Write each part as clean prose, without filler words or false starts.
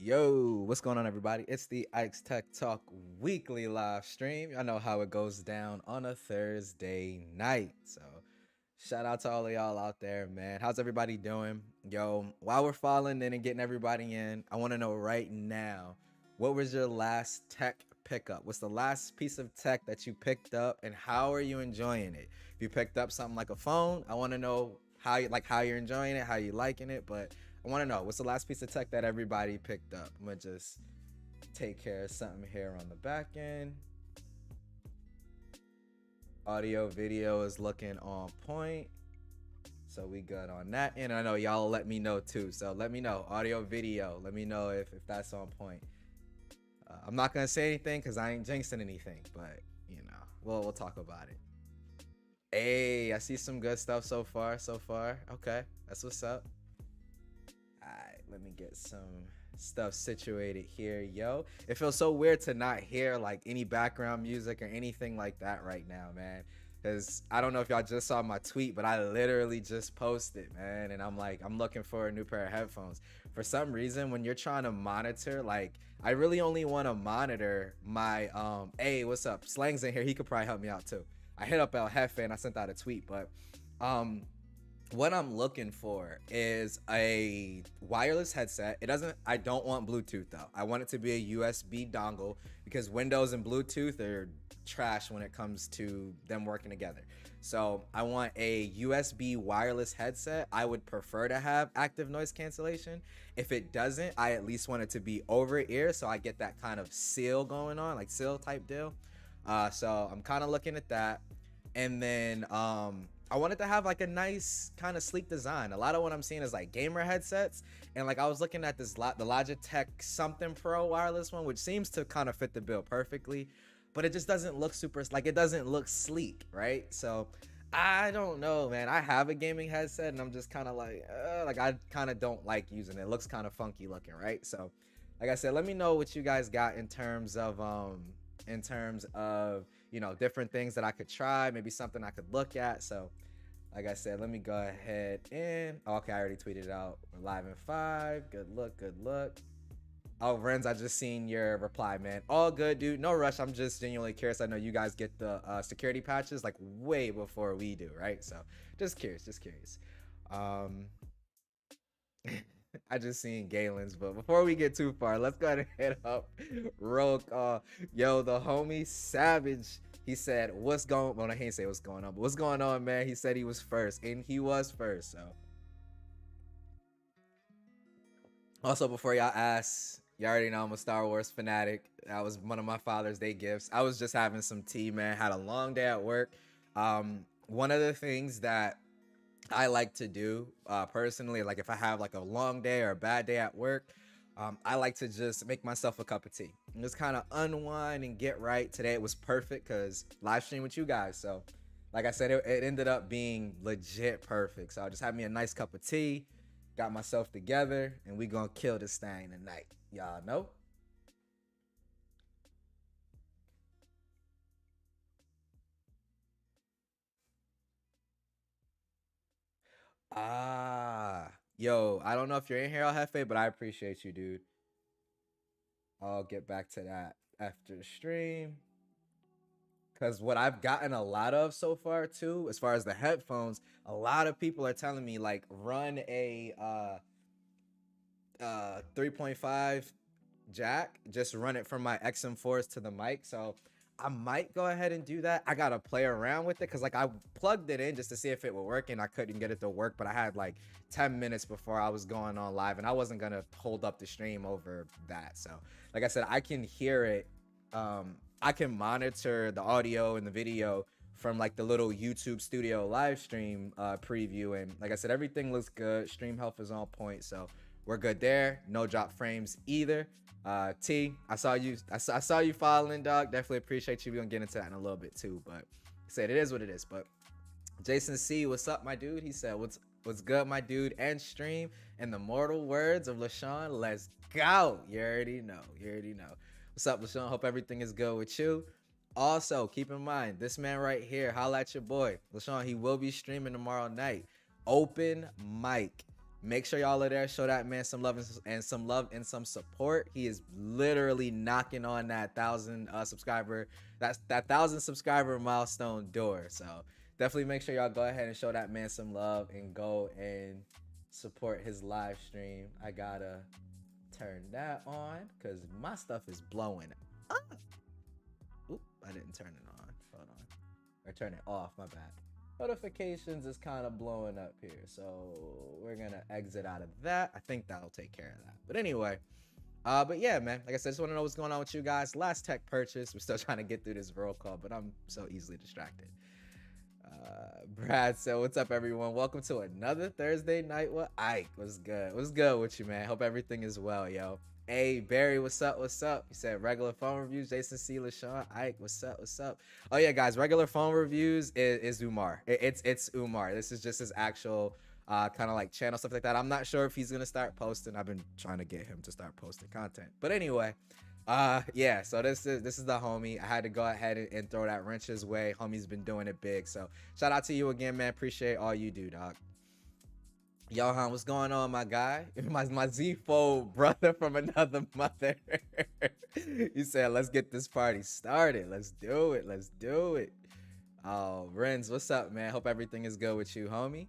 Yo, what's going on, everybody? It's the Ike's Tech Talk weekly live stream. I know how it goes down on a Thursday night. So, shout out to all of y'all out there, man. How's everybody doing? Yo, while we're falling in and getting everybody in, I want to know right now, what was your last tech pickup? What's the last piece of tech that you picked up, and how are you enjoying it? If you picked up something like a phone, I want to know how you're enjoying it, how you liking it, but I want to know what's the last piece of tech that everybody picked up. I'm gonna just take care of something here on the back end. Audio, video is looking on point, so we good on that. And I know y'all let me know too, so let me know audio, video. Let me know if that's on point. I'm not gonna say anything because I ain't jinxing anything, but you know, we'll talk about it. Hey, I see some good stuff so far. Okay, that's what's up. Alright, let me get some stuff situated here, yo. It feels so weird to not hear like any background music or anything like that right now, man. Because I don't know if y'all just saw my tweet, but I literally just posted, man. And I'm looking for a new pair of headphones. For some reason, when you're trying to monitor, like, I really only want to monitor my, hey, what's up? Slang's in here. He could probably help me out too. I hit up El Jefe and I sent out a tweet, but, what I'm looking for is a wireless headset. I don't want Bluetooth though. I want it to be a USB dongle because Windows and Bluetooth are trash when it comes to them working together. So I want a USB wireless headset. I would prefer to have active noise cancellation. If it doesn't, I at least want it to be over ear so I get that kind of seal going on, like seal type deal. So I'm kind of looking at that. And then I wanted to have like a nice kind of sleek design. A lot of what I'm seeing is like gamer headsets, and like I was looking at the Logitech something Pro wireless one, which seems to kind of fit the bill perfectly, but it just doesn't look super, like it doesn't look sleek, right? So I don't know, man. I have a gaming headset and I'm just kind of like I kind of don't like using it. It looks kind of funky looking, right? So like I said, let me know what you guys got in terms of you know, different things that I could try, maybe something I could look at. So like I said, let me go ahead and okay, I already tweeted out. We're live in 5. Good luck. Oh, Renz, I just seen your reply, man. All good, dude. No rush. I'm just genuinely curious. I know you guys get the security patches like way before we do, right? So just curious. I just seen Galen's, but before we get too far, let's go ahead and hit up roll call. Yo, the homie Savage, he said, what's going on? Well, he didn't say what's going on, but what's going on, man? He said he was first, and he was first, so. Also, before y'all ask, you already know I'm a Star Wars fanatic. That was one of my Father's Day gifts. I was just having some tea, man. Had a long day at work. One of the things that I like to do personally, like if I have like a long day or a bad day at work, I like to just make myself a cup of tea and just kind of unwind and get right. Today it was perfect because live stream with you guys. So like I said, it ended up being legit perfect. So I just had me a nice cup of tea, got myself together, and we gonna kill this thing tonight. Y'all know? Yo, I don't know if you're in here, El Jefe, but I appreciate you, dude. I'll get back to that after the stream. Because what I've gotten a lot of so far too, as far as the headphones, a lot of people are telling me like run a 3.5 jack, just run it from my XM4s to the mic. So I might go ahead and do that. I gotta play around with it because like I plugged it in just to see if it would work, and I couldn't get it to work, but I had like 10 minutes before I was going on live, and I wasn't gonna hold up the stream over that. So like I said, I can hear it. I can monitor the audio and the video from like the little YouTube studio live stream preview, and like I said, everything looks good. Stream health is on point, so we're good there. No drop frames either. T, I saw you following, dog. Definitely appreciate you. We're gonna get into that in a little bit too, but I said it is what it is. But Jason C, what's up, my dude? He said, what's good, my dude? And stream. In the mortal words of LaShawn, let's go. You already know. What's up, LaShawn? Hope everything is good with you. Also, keep in mind, this man right here, holla at your boy. LaShawn, he will be streaming tomorrow night. Open mic. Make sure y'all are there. Show that man some love and some support. He is literally knocking on that 1,000 subscriber, that 1,000 subscriber milestone door. So definitely make sure y'all go ahead and show that man some love and go and support his live stream. I gotta turn that on because my stuff is blowing up. Oop, I didn't turn it on. Hold on. Or turn it off, my bad. Notifications is kind of blowing up here, so we're gonna exit out of that. I think that'll take care of that. But anyway, but yeah, man, like I said, just want to know what's going on with you guys. Last tech purchase. We're still trying to get through this roll call, but I'm so easily distracted. Brad said, what's up, everyone? Welcome to another Thursday night with Ike. What's good? What's good with you, man? Hope everything is well, yo. Hey, Barry, what's up? What's up? He said regular phone reviews. Jason C. LaShawn, Ike, what's up? What's up? Oh yeah, guys, regular phone reviews is Umar. It's Umar. This is just his actual kind of like channel, stuff like that. I'm not sure if he's gonna start posting. I've been trying to get him to start posting content. But anyway, yeah. So this is the homie. I had to go ahead and throw that wrench his way. Homie's been doing it big. So shout out to you again, man. Appreciate all you do, dog. Johan, what's going on, my guy? My Z-Fold brother from another mother. He said, let's get this party started. Let's do it. Let's do it. Oh, Renz, what's up, man? Hope everything is good with you, homie.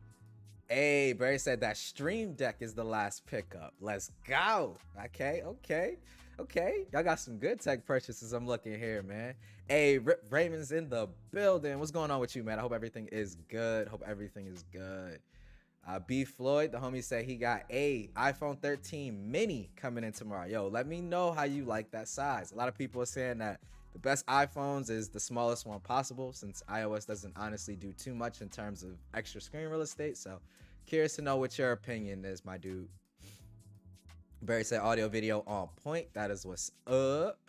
Hey, Barry said that Stream Deck is the last pickup. Let's go. Okay. Y'all got some good tech purchases. I'm looking here, man. Hey, Raymond's in the building. What's going on with you, man? I hope everything is good. B Floyd, the homie, said he got a iPhone 13 mini coming in tomorrow. Yo, let me know how you like that size. A lot of people are saying that the best iPhones is the smallest one possible, since iOS doesn't honestly do too much in terms of extra screen real estate. So curious to know what your opinion is, my dude. Barry said audio video on point. That is what's up.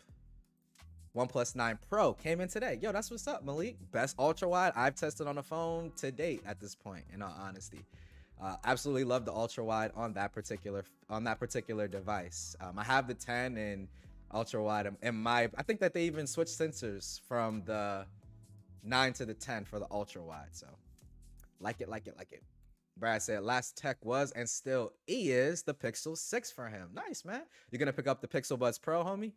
OnePlus 9 Pro came in today. Yo, that's what's up, Malik. Best ultra wide I've tested on a phone to date at this point, in all honesty. Absolutely love the ultra wide on that particular device. I have the 10 and ultra wide, and I think that they even switched sensors from the 9 to the 10 for the ultra wide. So like it. Brad said last tech was and still is the Pixel 6 for him. Nice, man. You're gonna pick up the Pixel Buds Pro, homie?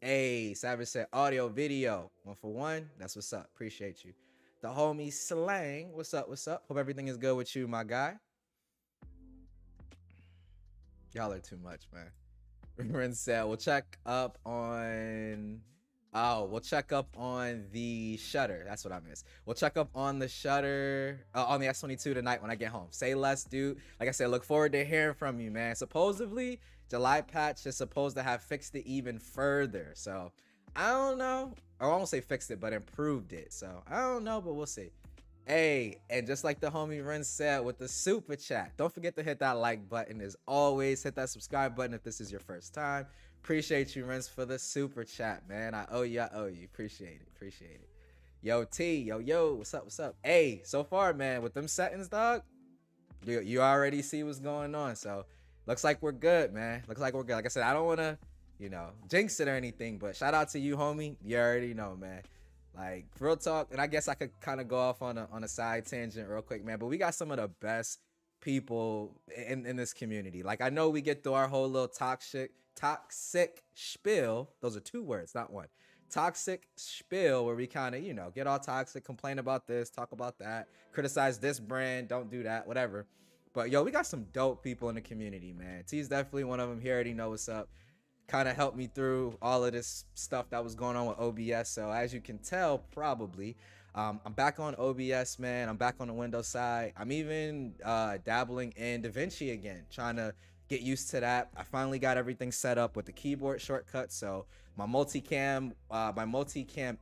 Hey, Savage said audio video 1 for 1. That's what's up. Appreciate you. The homie Slang, what's up? Hope everything is good with you, my guy. Y'all are too much, man. Ren said we'll check up on the shutter. That's what I missed. We'll check up on the shutter on the S22 tonight when I get home. Say less, dude. Like I said, look forward to hearing from you, man. Supposedly, July patch is supposed to have fixed it even further. So I don't know. Or I won't say fixed it, but improved it. So I don't know, but we'll see. Hey, and just like the homie Ren said with the super chat, don't forget to hit that like button as always. Hit that subscribe button if this is your first time. Appreciate you, Rens, for the super chat, man. I owe you. Appreciate it. Yo, T, yo, what's up? Hey, so far, man, with them settings, dog, you already see what's going on. So looks like we're good, man. Like I said, I don't want to, jinx it or anything, but shout out to you, homie. You already know, man. Like, real talk, and I guess I could kind of go off on a side tangent real quick, man, but we got some of the best people in this community. Like, I know we get through our whole little toxic spiel. Those are 2 words, not 1. Toxic spiel, where we kind of, get all toxic, complain about this, talk about that, criticize this brand, don't do that, whatever. But, yo, we got some dope people in the community, man. T's definitely one of them. He already know what's up. Kind of helped me through all of this stuff that was going on with OBS. So as you can tell, probably, I'm back on OBS, man. I'm back on the Windows side. I'm even dabbling in DaVinci again, trying to get used to that. I finally got everything set up with the keyboard shortcut. So my multicam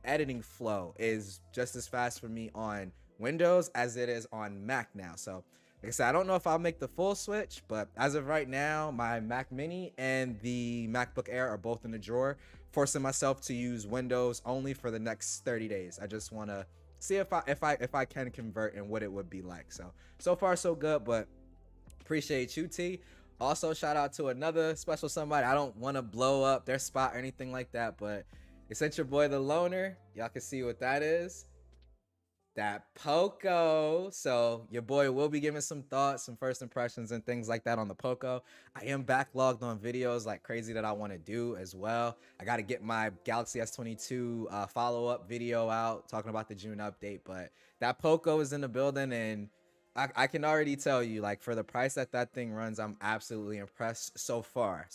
editing flow is just as fast for me on Windows as it is on Mac now. So like I said, I don't know if I'll make the full switch, but as of right now, my Mac Mini and the MacBook Air are both in the drawer, forcing myself to use Windows only for the next 30 days. I just want to see if I can convert and what it would be like. So far so good, but appreciate you, T. Also, shout out to another special somebody. I don't want to blow up their spot or anything like that, but it sent your boy the loner. Y'all can see what that is. That Poco. So your boy will be giving some thoughts, some first impressions, and things like that on the Poco. I am backlogged on videos like crazy that I want to do as well. I got to get my Galaxy S22 follow-up video out talking about the June update. But that Poco is in the building, and I can already tell you, like, for the price that that thing runs, I'm absolutely impressed so far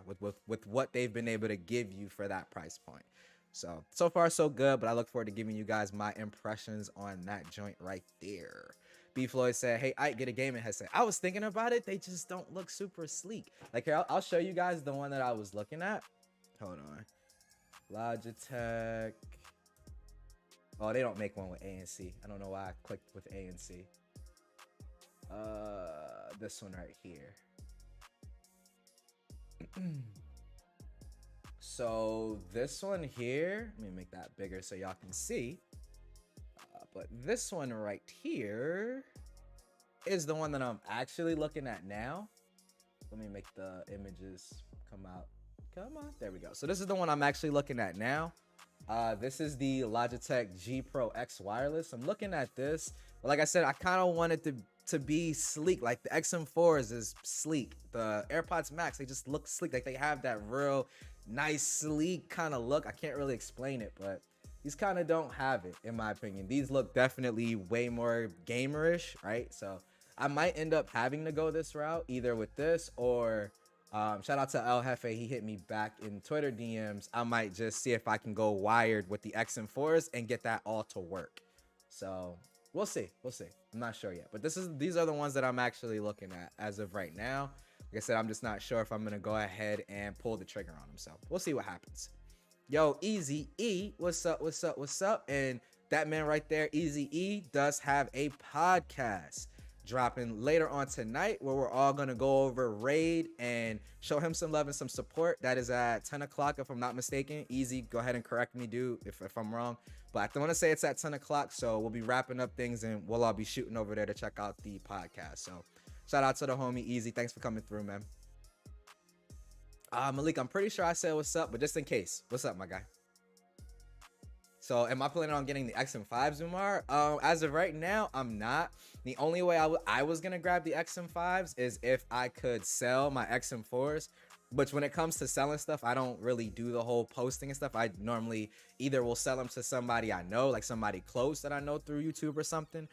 with what they've been able to give you for that price point. So far so good, but I look forward to giving you guys my impressions on that joint right there. B Floyd said, hey, I get a gaming headset. I was thinking about it. They just don't look super sleek. Like, here, I'll show you guys the one that I was looking at. Hold on. Logitech. Oh, they don't make one with ANC. I don't know why I clicked with ANC. This one right here. So this one here, let me make that bigger so y'all can see. But this one right here is the one that I'm actually looking at now. Let me make the images come out. Come on, there we go. So this is the one I'm actually looking at now. This is the Logitech G Pro X wireless. I'm looking at this, but like I said, I kind of wanted to be sleek. Like the XM4s is sleek. The AirPods Max, they just look sleek. Like they have that real nice sleek kind of look. I can't really explain it, but these kind of don't have it in my opinion. These look definitely way more gamerish, right? So I might end up having to go this route either with this or shout out to El Jefe. He hit me back in Twitter DMs. I might just see if I can go wired with the XM4s and get that all to work. So we'll see. I'm not sure yet, but these are the ones that I'm actually looking at as of right now. Like I said, I'm just not sure if I'm gonna go ahead and pull the trigger on them. So we'll see what happens. Yo, Easy E, what's up? And that man right there, Easy E, does have a podcast dropping later on tonight where we're all gonna go over Raid and show him some love and some support. That is at 10 o'clock if I'm not mistaken. Easy, go ahead and correct me, dude, if I'm wrong. But I want to say it's at 10 o'clock, so we'll be wrapping up things and we'll all be shooting over there to check out the podcast. So shout out to the homie Easy. Thanks for coming through, man. Malik, I'm pretty sure I said what's up, but just in case, what's up, my guy? So am I planning on getting the XM5s, Umar? As of right now, I'm not. The only way I was going to grab the XM5s is if I could sell my XM4s. But when it comes to selling stuff, I don't really do the whole posting and stuff. I normally either will sell them to somebody I know, like somebody close that I know through YouTube or something,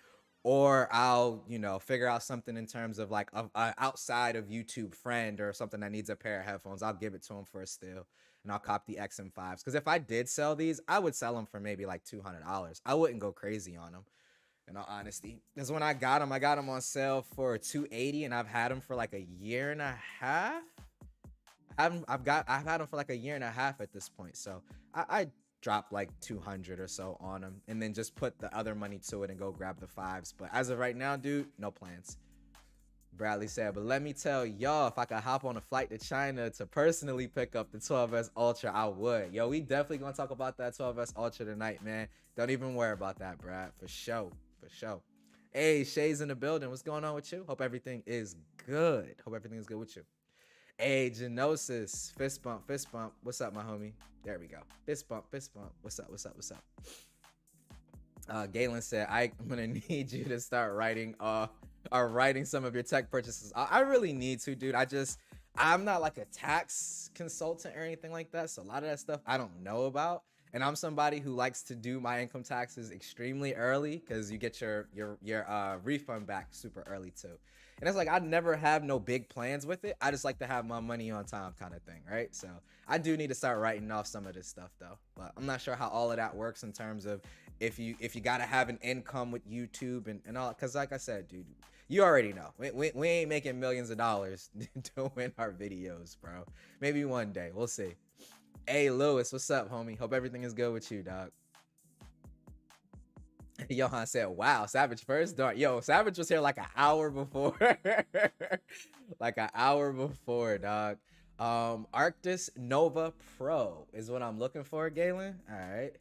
or I'll, figure out something in terms of like a outside of YouTube friend or something that needs a pair of headphones. I'll give it to them for a steal and I'll cop the XM5s. Because if I did sell these, I would sell them for maybe like $200. I wouldn't go crazy on them, in all honesty. Because when I got them on sale for $280 and I've had them for like a year and a half. I've had them for like a year and a half at this point. So I dropped like 200 or so on them and then just put the other money to it and go grab the 5s. But as of right now, dude, no plans. Bradley said, but let me tell y'all, if I could hop on a flight to China to personally pick up the 12S Ultra, I would. Yo, we definitely gonna talk about that 12S Ultra tonight, man. Don't even worry about that, Brad. For sure. Hey, Shay's in the building. What's going on with you? Hope everything is good. With you. Hey, Genosis, fist bump. What's up, my homie? There we go. Fist bump. What's up? Galen said, I'm gonna need you to start writing some of your tech purchases. I really need to, dude. I'm not like a tax consultant or anything like that, so a lot of that stuff I don't know about. And I'm somebody who likes to do my income taxes extremely early because you get your refund back super early too. And it's like I never have no big plans with it. I just like to have my money on time kind of thing, right? So I do need to start writing off some of this stuff though. But I'm not sure how all of that works in terms of if you gotta have an income with YouTube and all. Because like I said, dude, you already know we ain't making millions of dollars doing our videos, bro. Maybe one day, we'll see. Hey Lewis, what's up, homie? Hope everything is good with you, dog. Johan said, wow, Savage first. Yo, Savage was here like an hour before. Dog. Arctis Nova Pro is what I'm looking for, Galen. All right.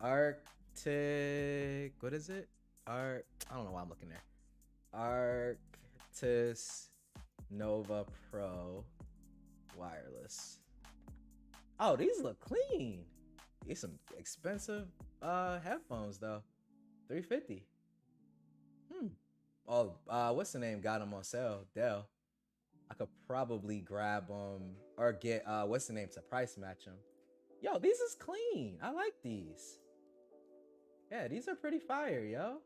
Arctic, what is it? I don't know why I'm looking there. Arctis Nova Pro wireless. Oh, these look clean. These some expensive headphones though. 350. Oh, what's the name? Got them on sale. Dell. I could probably grab them or get what's the name to price match them. Yo, these is clean. I like these. Yeah, these are pretty fire, yo.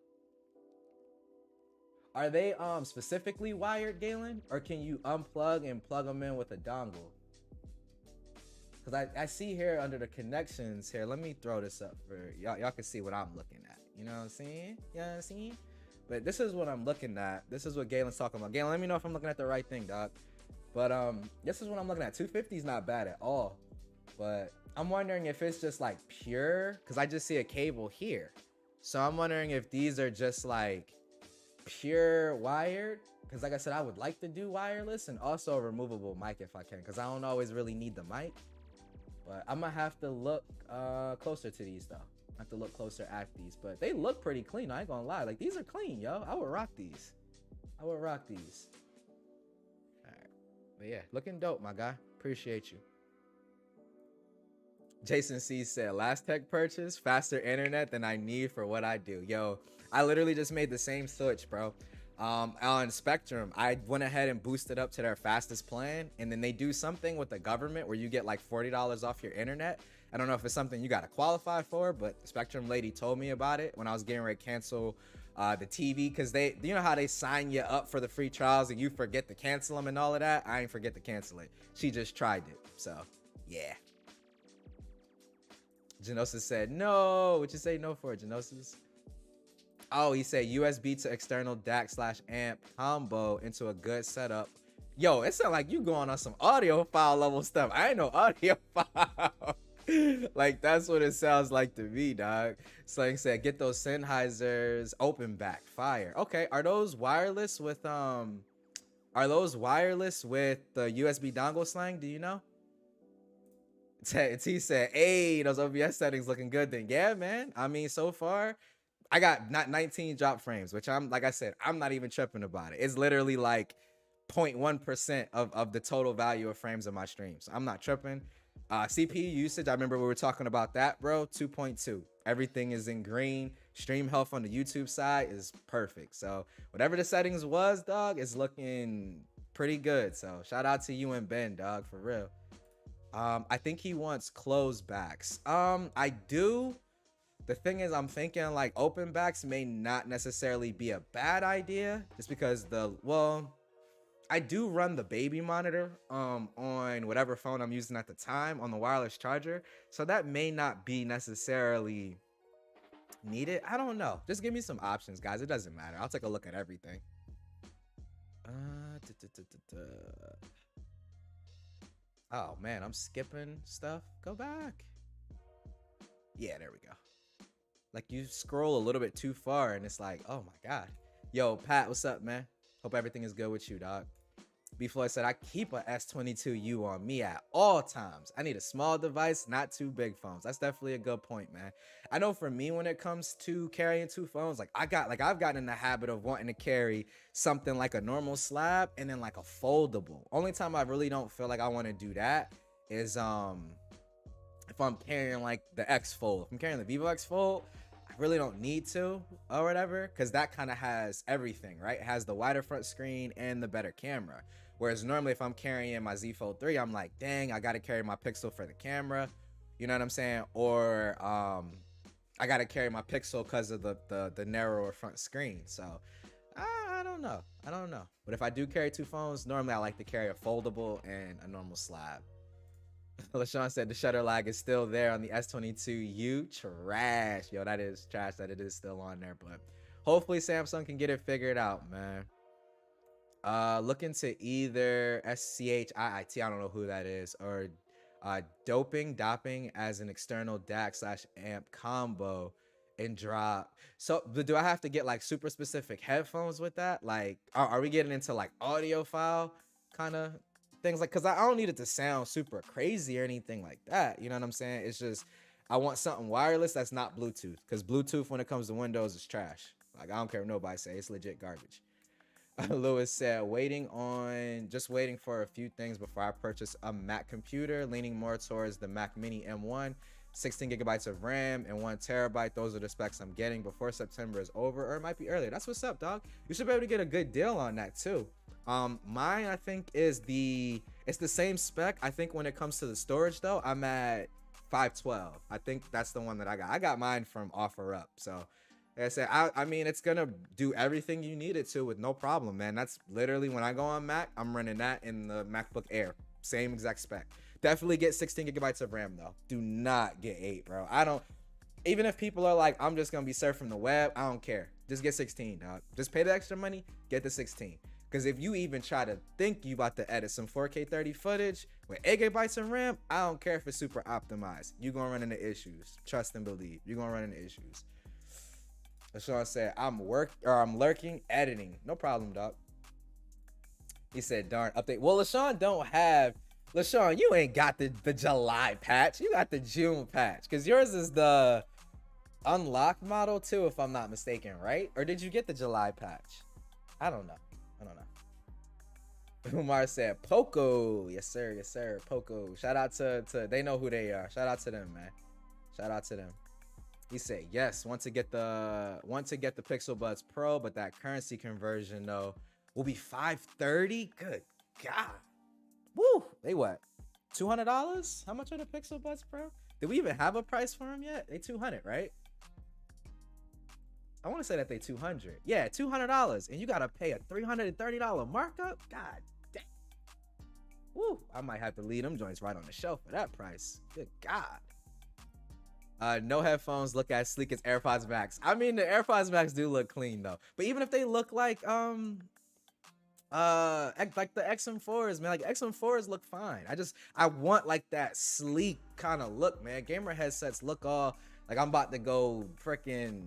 Are they specifically wired, Galen, or can you unplug and plug them in with a dongle? Because I see here under the connections here. Let me throw this up for y'all. Y'all can see what I'm looking at. You know what I'm saying? You know what I'm saying? But this is what I'm looking at. This is what Galen's talking about. Galen, let me know if I'm looking at the right thing, dog. But this is what I'm looking at. 250 is not bad at all. But I'm wondering if it's just like pure, because I just see a cable here. So I'm wondering if these are just like pure wired. Because like I said, I would like to do wireless and also a removable mic if I can, because I don't always really need the mic. But I'm gonna have to look closer to these though. I have to look closer at these, but they look pretty clean. I ain't gonna lie. Like, these are clean, yo. I would rock these. I would rock these. All right. But yeah, looking dope, my guy. Appreciate you. Jason C said, last tech purchase, faster internet than I need for what I do. Yo, I literally just made the same switch, bro. On Spectrum, I went ahead and boosted up to their fastest plan, and then they do something with the government where you get like $40 off your internet. I don't know if it's something you got to qualify for, but the Spectrum lady told me about it when I was getting ready to cancel the TV, because you know how they sign you up for the free trials and you forget to cancel them and all of that? I ain't forget to cancel it. She just tried it. So yeah. Genosis said no. What you say no for, Genosis? Oh, he said USB to external DAC/amp combo into a good setup. Yo, it sounds like you going on some audiophile level stuff. I ain't no audiophile. Like, that's what it sounds like to me, dog. Slang said, get those Sennheisers open back fire. Okay, are those wireless with the USB dongle, Slang? Do you know? T said, hey, those OBS settings looking good then. Yeah, man. I mean, so far I got not 19 drop frames, which I'm, like I said, I'm not even tripping about it. It's literally like 0.1% of the total value of frames in my streams. I'm not tripping. CPU usage, I remember we were talking about that, bro. 2.2. Everything is in green. Stream health on the YouTube side is perfect. So whatever the settings was, dog, is looking pretty good. So shout out to you and Ben, dog, for real. I think he wants closed backs. I do. The thing is, I'm thinking like open backs may not necessarily be a bad idea, just because I do run the baby monitor on whatever phone I'm using at the time on the wireless charger, so that may not be necessarily needed. I don't know. Just give me some options, guys. It doesn't matter. I'll take a look at everything. Oh man, I'm skipping stuff. Go back. Yeah, there we go. Like, you scroll a little bit too far and it's like, oh my god. Yo, Pat, what's up, man? Hope everything is good with you, dog. B Floyd said, I keep a S22U on me at all times. I need a small device, not two big phones. That's definitely a good point, man. I know for me, when it comes to carrying two phones, I've gotten in the habit of wanting to carry something like a normal slab and then like a foldable. Only time I really don't feel like I want to do that is if I'm carrying like the X Fold. If I'm carrying the Vivo X Fold, I really don't need to or whatever, because that kind of has everything, right? It has the wider front screen and the better camera. Whereas normally if I'm carrying my Z Fold 3, I'm like, dang, I got to carry my Pixel for the camera. You know what I'm saying? Or I got to carry my Pixel because of the narrower front screen. So I don't know. But if I do carry two phones, normally I like to carry a foldable and a normal slab. LaShawn said the shutter lag is still there on the S22U. Trash. Yo, that is trash that it is still on there. But hopefully Samsung can get it figured out, man. Look into either SCHIIT, I don't know who that is, or dopping as an external DAC/amp combo and drop. So do I have to get like super specific headphones with that? Like, are we getting into like audiophile kind of things? Like, because I don't need it to sound super crazy or anything like that. You know what I'm saying? It's just, I want something wireless that's not Bluetooth, because Bluetooth, when it comes to Windows, is trash. Like, I don't care what nobody say. It's legit garbage. Lewis said, just waiting for a few things before I purchase a Mac computer, leaning more towards the Mac Mini M1. 16 gigabytes of RAM, and 1 terabyte. Those are the specs I'm getting before September is over, or it might be earlier. That's what's up, dog. You should be able to get a good deal on that too. Mine, I think, it's the same spec. I think when it comes to the storage though, I'm at 512. I think that's the one that I got. I got mine from OfferUp. So like I said, I mean, it's gonna do everything you need it to with no problem, man. That's literally when I go on Mac, I'm running that in the MacBook Air. Same exact spec. Definitely get 16 gigabytes of RAM though. Do not get 8, bro. I don't. Even if people are like, I'm just gonna be surfing the web, I don't care. Just get 16, dog. Just pay the extra money, get the 16. Because if you even try to think you about to edit some 4K 30 footage with 8 gigabytes of RAM, I don't care if it's super optimized. You're gonna run into issues. Trust and believe. You're gonna run into issues. LaShawn said, I'm lurking, editing. No problem, dog. He said, darn, update. Well, LaShawn, you ain't got the July patch. You got the June patch. Because yours is the unlocked model too, if I'm not mistaken, right? Or did you get the July patch? I don't know. Umar said, Poco. Yes, sir. Yes, sir. Poco. Shout out to they know who they are. Shout out to them, man. Shout out to them. He said, yes, want to get the Pixel Buds Pro, but that currency conversion though will be $530. Good God. Woo. They what? $200? How much are the Pixel Buds Pro? Did we even have a price for them yet? They $200, right? I want to say that they $200. Yeah, $200, and you gotta pay a $330 markup. God damn. Woo. I might have to leave them joints right on the shelf for that price. Good God. No headphones look as sleek as AirPods Max. I mean, the AirPods Max do look clean though. But even if they look like the XM4s, man, like XM4s look fine. I want like that sleek kind of look, man. Gamer headsets look all like I'm about to go freaking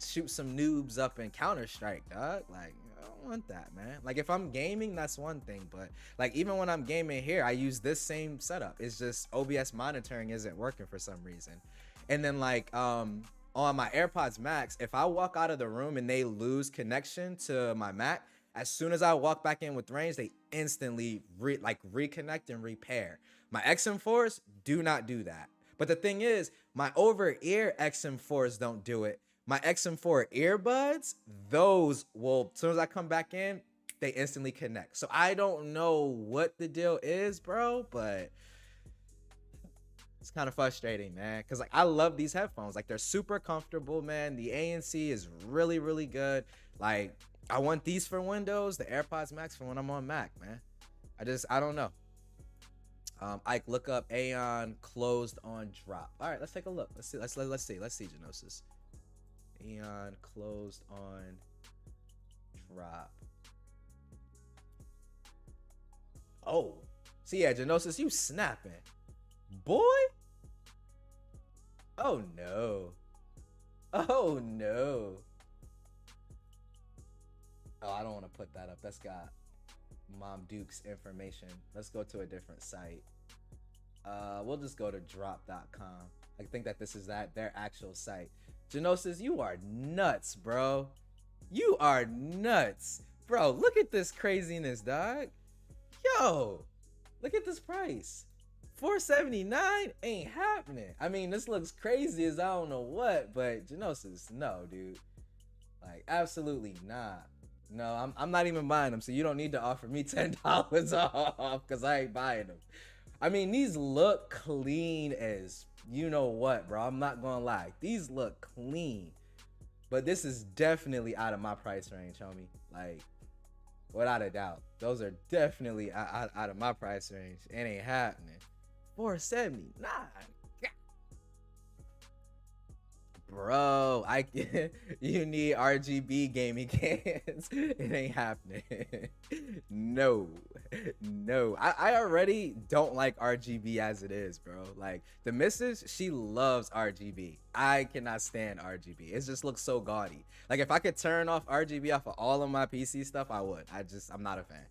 shoot some noobs up in Counter-Strike, dog. Like, I don't want that, man. Like, if I'm gaming, that's one thing, but like even when I'm gaming here, I use this same setup. It's just OBS monitoring isn't working for some reason. And then like on my AirPods Max, if I walk out of the room and they lose connection to my Mac, as soon as I walk back in with range, they instantly reconnect and repair. My XM4s do not do that. But the thing is, my over-ear XM4s don't do it. My XM4 earbuds, those will, as soon as I come back in, they instantly connect. So I don't know what the deal is, bro, but it's kind of frustrating, man, because like I love these headphones. Like, they're super comfortable, man. The ANC is really, really good. Like, I want these for Windows, the AirPods Max for when I'm on Mac, man. I don't know. Ike, look up Aeon closed on drop. All right, let's take a look. Let's see, Genosis. Aeon closed on drop. Oh, see, yeah, Genosis, you snapping. Boy. Oh no. Oh no. Oh, I don't want to put that up. That's got Mom Duke's information. Let's go to a different site. We'll just go to drop.com. I think that this is their actual site. Genosis, you are nuts, bro. You are nuts. Bro, look at this craziness, dog. Yo, look at this price. $479 ain't happening. I mean, this looks crazy as I don't know what, but Genosis, no, dude. Like, absolutely not. No, I'm not even buying them, so you don't need to offer me $10 off because I ain't buying them. I mean, these look clean as you know what, bro. I'm not gonna lie. These look clean, but this is definitely out of my price range, homie. Like, without a doubt. Those are definitely out of my price range. It ain't happening. $479. Bro, you need RGB gaming cans. It ain't happening. No. I already don't like RGB as it is, bro. Like, the missus, she loves RGB. I cannot stand RGB. It just looks so gaudy. Like, if I could turn off RGB off of all of my PC stuff, I would. I'm not a fan.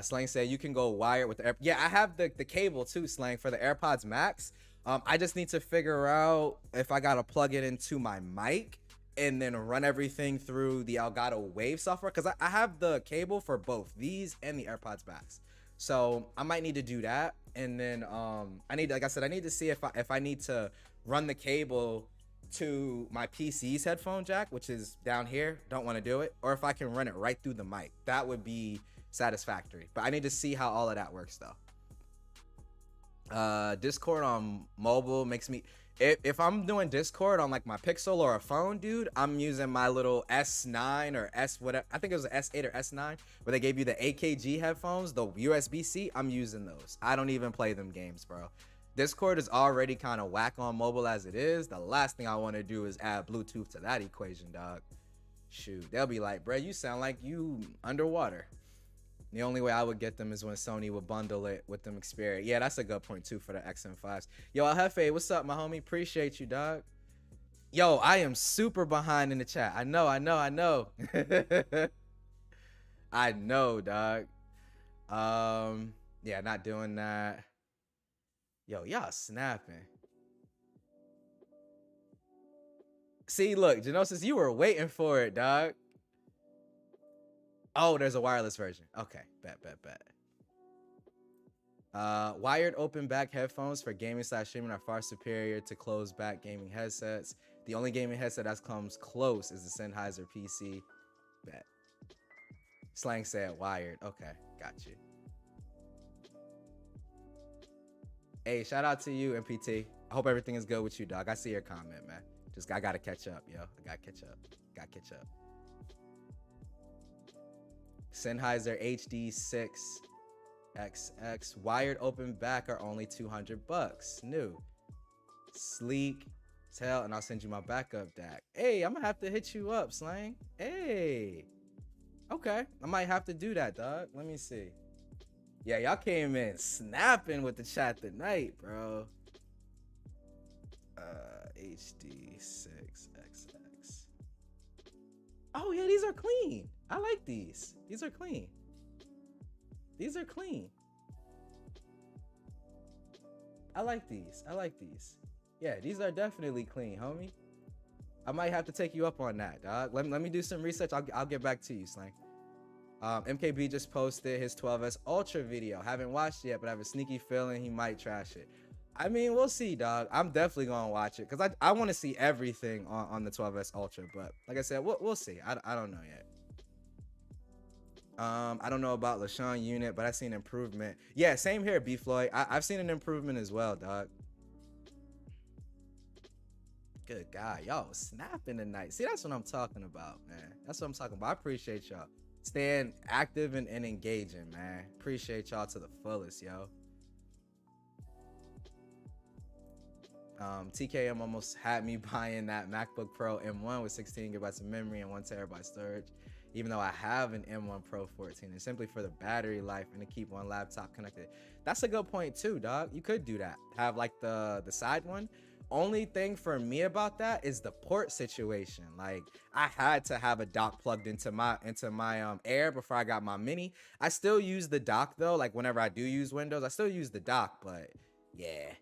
Slang said you can go wired with the yeah, I have the cable too, Slang, for the AirPods Max. I just need to figure out if I gotta plug it into my mic and then run everything through the Elgato Wave software, because I have the cable for both these and the AirPods Max. So I might need to do that. And then I need, like I said, I need to see if I need to run the cable to my PC's headphone jack, which is down here. Don't want to do it. Or if I can run it right through the mic. That would be satisfactory. But I need to see how all of that works though. Discord on mobile makes me, if I'm doing Discord on like my Pixel or a phone, dude, I'm using my little S9 or S whatever, I think it was an S8 or S9, where they gave you the AKG headphones, the USB-C. I'm using those. I don't even play them games, bro. Discord is already kind of whack on mobile as it is. The last thing I want to do is add Bluetooth to that equation, dog. Shoot, they'll be like, bro, you sound like you underwater. The only way I would get them is when Sony would bundle it with them Xperia. Yeah, that's a good point too for the XM5s. Yo, El Jefe, what's up, my homie? Appreciate you, dog. Yo, I am super behind in the chat. I know. I know, dog. Yeah, not doing that. Yo, y'all snapping. See, look, Genosis, you were waiting for it, dog. Oh, there's a wireless version. Okay, bet. Wired open back headphones for gaming / streaming are far superior to closed back gaming headsets. The only gaming headset that comes close is the Sennheiser PC. Bet. Slang said wired. Okay, got you. Hey, shout out to you, MPT. I hope everything is good with you, dog. I see your comment, man. I gotta catch up, yo. I gotta catch up. Sennheiser HD6XX wired open back are only $200. New. Sleek as hell, and I'll send you my backup DAC. Hey, I'm gonna have to hit you up, Slang. Hey. Okay, I might have to do that, dog. Let me see. Yeah, y'all came in snapping with the chat tonight, bro. HD6XX. Oh yeah, these are clean. I like these. These are clean. I like these. Yeah, these are definitely clean, homie. I might have to take you up on that, dog. Let me do some research. I'll get back to you, Slang. MKB just posted his 12S Ultra video. Haven't watched it yet, but I have a sneaky feeling he might trash it. I mean, we'll see, dog. I'm definitely gonna watch it because I want to see everything on the 12S Ultra. But like I said, we'll see. I don't know yet. I don't know about LaShawn unit, but I've seen improvement. Yeah, same here, B Floyd. I've seen an improvement as well, dog. Good guy, y'all snapping tonight. See, that's what I'm talking about, man. That's what I'm talking about. I appreciate y'all staying active and engaging, man. Appreciate y'all to the fullest, yo. TKM almost had me buying that MacBook Pro M1 with 16 gigabytes of memory and 1 terabyte storage, even though I have an M1 Pro 14, and simply for the battery life and to keep one laptop connected. That's a good point too, dog. You could do that. Have like the side one. Only thing for me about that is the port situation. Like, I had to have a dock plugged into my Air before I got my Mini. I still use the dock though. Like, whenever I do use Windows, I still use the dock. But yeah,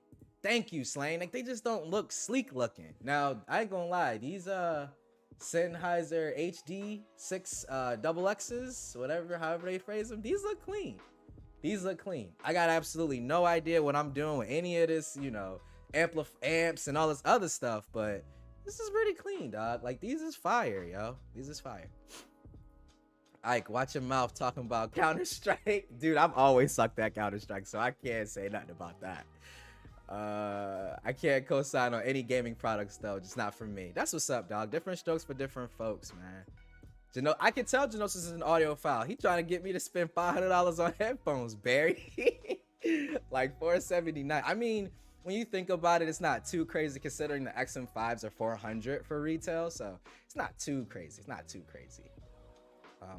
thank you, Slane. Like, they just don't look sleek looking. Now, I ain't gonna lie, these Sennheiser HD 6 double X's, however they phrase them, these look clean. I got absolutely no idea what I'm doing with any of this, you know, amps and all this other stuff, but this is pretty clean, dog. Like, these is fire, yo. These is fire. Ike, watch your mouth talking about Counter-Strike. Dude, I've always sucked at Counter-Strike, so I can't say nothing about that. I can't co-sign on any gaming products though, just not for me. That's what's up, dog. Different strokes for different folks, man. I can tell Genosis is an audiophile. He trying to get me to spend $500 on headphones, Barry. Like $479. I mean, when you think about it, it's not too crazy considering the XM5s are $400 for retail, so it's not too crazy.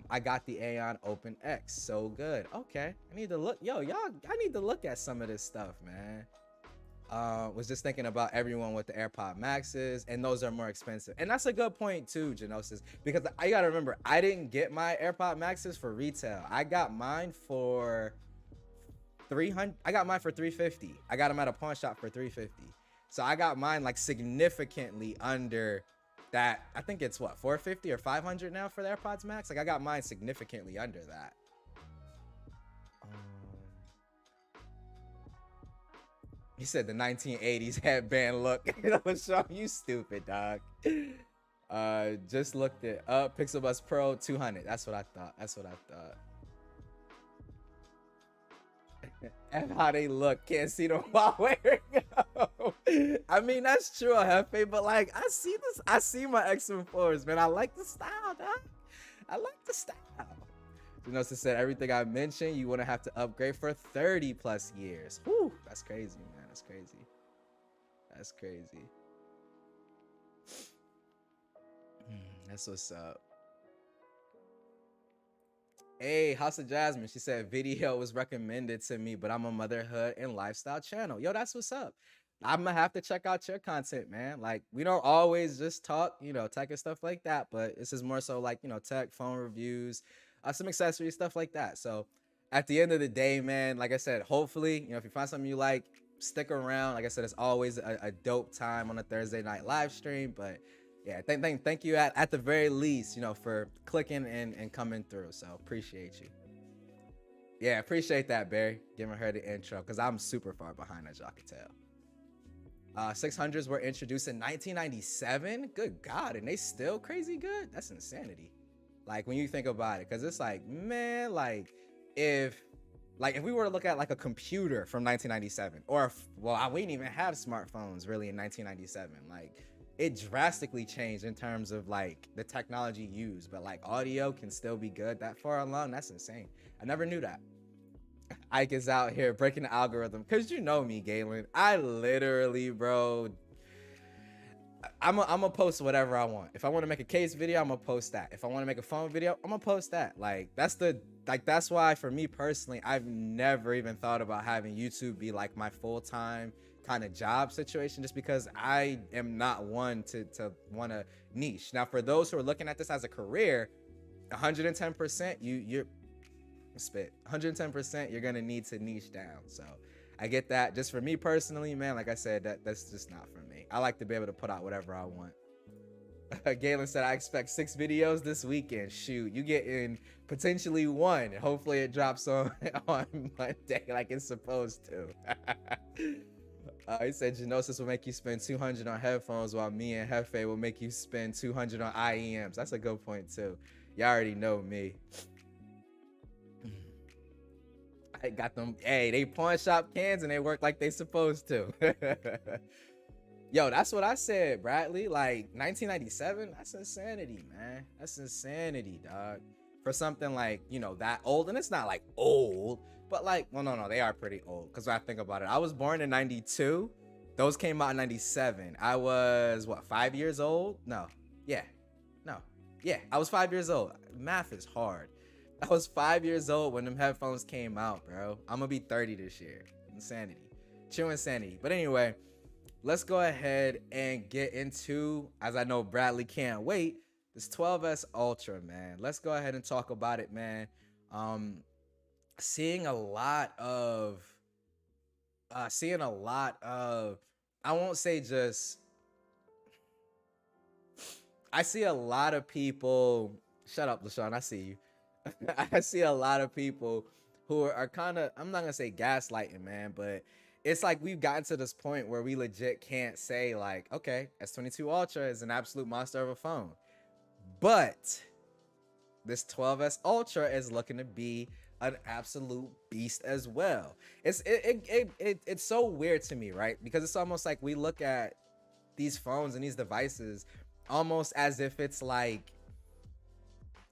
I got the Aeon Open X, so good. Okay, I need to look. Yo, y'all, I need to look at some of this stuff, man. Was just thinking about everyone with the AirPod Maxes, and those are more expensive. And that's a good point too, Genosis, because I gotta remember, I didn't get my AirPod Maxes for retail. I got mine for $300. I got mine for $350. I got them at a pawn shop for $350. So I got mine like significantly under that. I think it's what, $450 or $500 now for the AirPods Max. Like, I got mine significantly under that. He said the 1980s headband look. LaShawn, you stupid, dog. Just looked it up. Pixel Buds Pro 200. That's what I thought. That's what I thought. And how they look, can't see them while wearing them. I mean, that's true, Hefe, but like, I see this. I see my X4s, man. I like the style, dog. I like the style. Genosis said everything I mentioned, you wouldn't have to upgrade for 30 plus years. Whew, that's crazy, man. That's crazy. That's crazy. That's what's up. Hey, House of Jasmine. She said video was recommended to me, but I'm a motherhood and lifestyle channel. Yo, that's what's up. I'm gonna have to check out your content, man. Like, we don't always just talk, you know, tech and stuff like that, but this is more so like, you know, tech, phone reviews, some accessories, stuff like that. So at the end of the day, man, like I said, hopefully, you know, if you find something you like, stick around. Like I said, it's always a dope time on a Thursday night live stream. But yeah, thank you at the very least, you know, for clicking and coming through. So appreciate you. Yeah, appreciate that, Barry, giving her the intro, because I'm super far behind, as y'all can tell. 600s were introduced in 1997. Good God, and they still crazy good? That's insanity. Like, when you think about it, because it's like, man, like if we were to look at like a computer from 1997, or we didn't even have smartphones really in 1997. Like, it drastically changed in terms of like the technology used, but like audio can still be good that far along. That's insane. I never knew that. Ike is out here breaking the algorithm, because you know me, Galen. I literally, bro, I'm gonna post whatever I want. If I want to make a case video, I'm gonna post that. If I want to make a phone video, I'm gonna post that. Like, that's why for me personally, I've never even thought about having YouTube be like my full-time kind of job situation, just because I am not one to want to niche. Now, for those who are looking at this as a career, 110%, you're spit 110%, you're gonna need to niche down. So I get that. Just for me personally, man, like I said, that's just not for me. I like to be able to put out whatever I want. Galen said, I expect 6 videos this weekend. Shoot, you get in potentially 1. Hopefully it drops on Monday like it's supposed to. He said Genosis will make you spend 200 on headphones, while me and Hefe will make you spend 200 on IEMs. That's a good point too. Y'all already know me. I got them. Hey, they pawn shop cans and they work like they supposed to. Yo, that's what I said, Bradley. Like 1997, that's insanity, man. That's insanity, dog. For something like, you know, that old, and it's not like old, but like, well, no, they are pretty old. Because when I think about it, I was born in 92. Those came out in 97. I was, what, 5 years old? Yeah, I was 5 years old. Math is hard. I was 5 years old when them headphones came out, bro. I'm gonna be 30 this year. Insanity. True insanity. But anyway, let's go ahead and get into, as I know Bradley can't wait, this 12S Ultra, man. Let's go ahead and talk about it, man. Seeing a lot of, I won't say just, I see a lot of people, shut up, LaShawn, I see you. I see a lot of people who are kind of, I'm not gonna say gaslighting, man, but it's like we've gotten to this point where we legit can't say like, okay, S22 Ultra is an absolute monster of a phone, but this 12S Ultra is looking to be an absolute beast as well. It's so weird to me, right? Because it's almost like we look at these phones and these devices almost as if it's like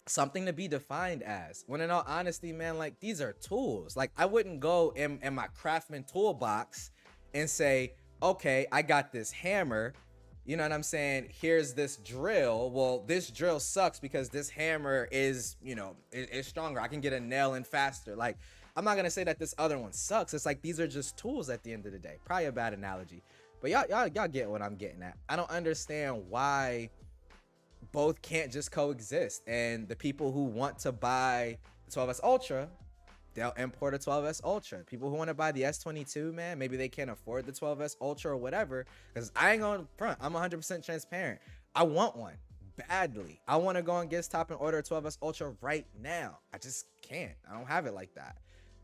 something to be defined as, when in all honesty, man, like, these are tools. Like, I wouldn't go in my Craftsman toolbox and say, okay, I got this hammer, you know what I'm saying, here's this drill. Well, this drill sucks because this hammer is, you know, is stronger, I can get a nail in faster. Like, I'm not gonna say that this other one sucks. It's like, these are just tools at the end of the day. Probably a bad analogy, but y'all get what I'm getting at. I don't understand why both can't just coexist, and the people who want to buy the 12S Ultra, they'll import a 12S Ultra. People who want to buy the S22, man, maybe they can't afford the 12S Ultra or whatever, because I ain't going front, I'm 100% transparent. I want one badly. I want to go on GiftStop and order a 12S Ultra right now. I just can't. I don't have it like that.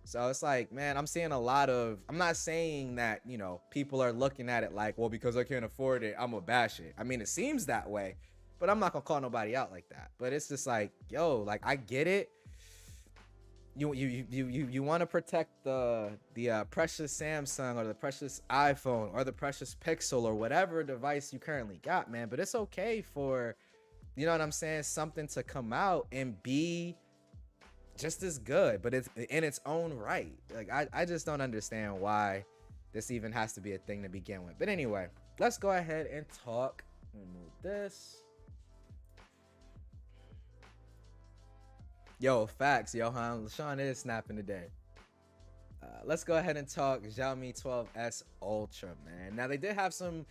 So it's like, man, I'm seeing a lot of, I'm not saying that, you know, people are looking at it like, well, because I can't afford it, I'm gonna bash it. I mean, it seems that way, but I'm not gonna call nobody out like that. But it's just like, yo, like, I get it. You want to protect the precious Samsung or the precious iPhone or the precious Pixel or whatever device you currently got, man. But it's okay for, you know what I'm saying, something to come out and be just as good, but it's in its own right. Like, I just don't understand why this even has to be a thing to begin with. But anyway, let's go ahead and talk. Remove this. Yo, facts, Johan. LaShawn is snapping today. Let's go ahead and talk Xiaomi 12S Ultra, man. Now, they did have some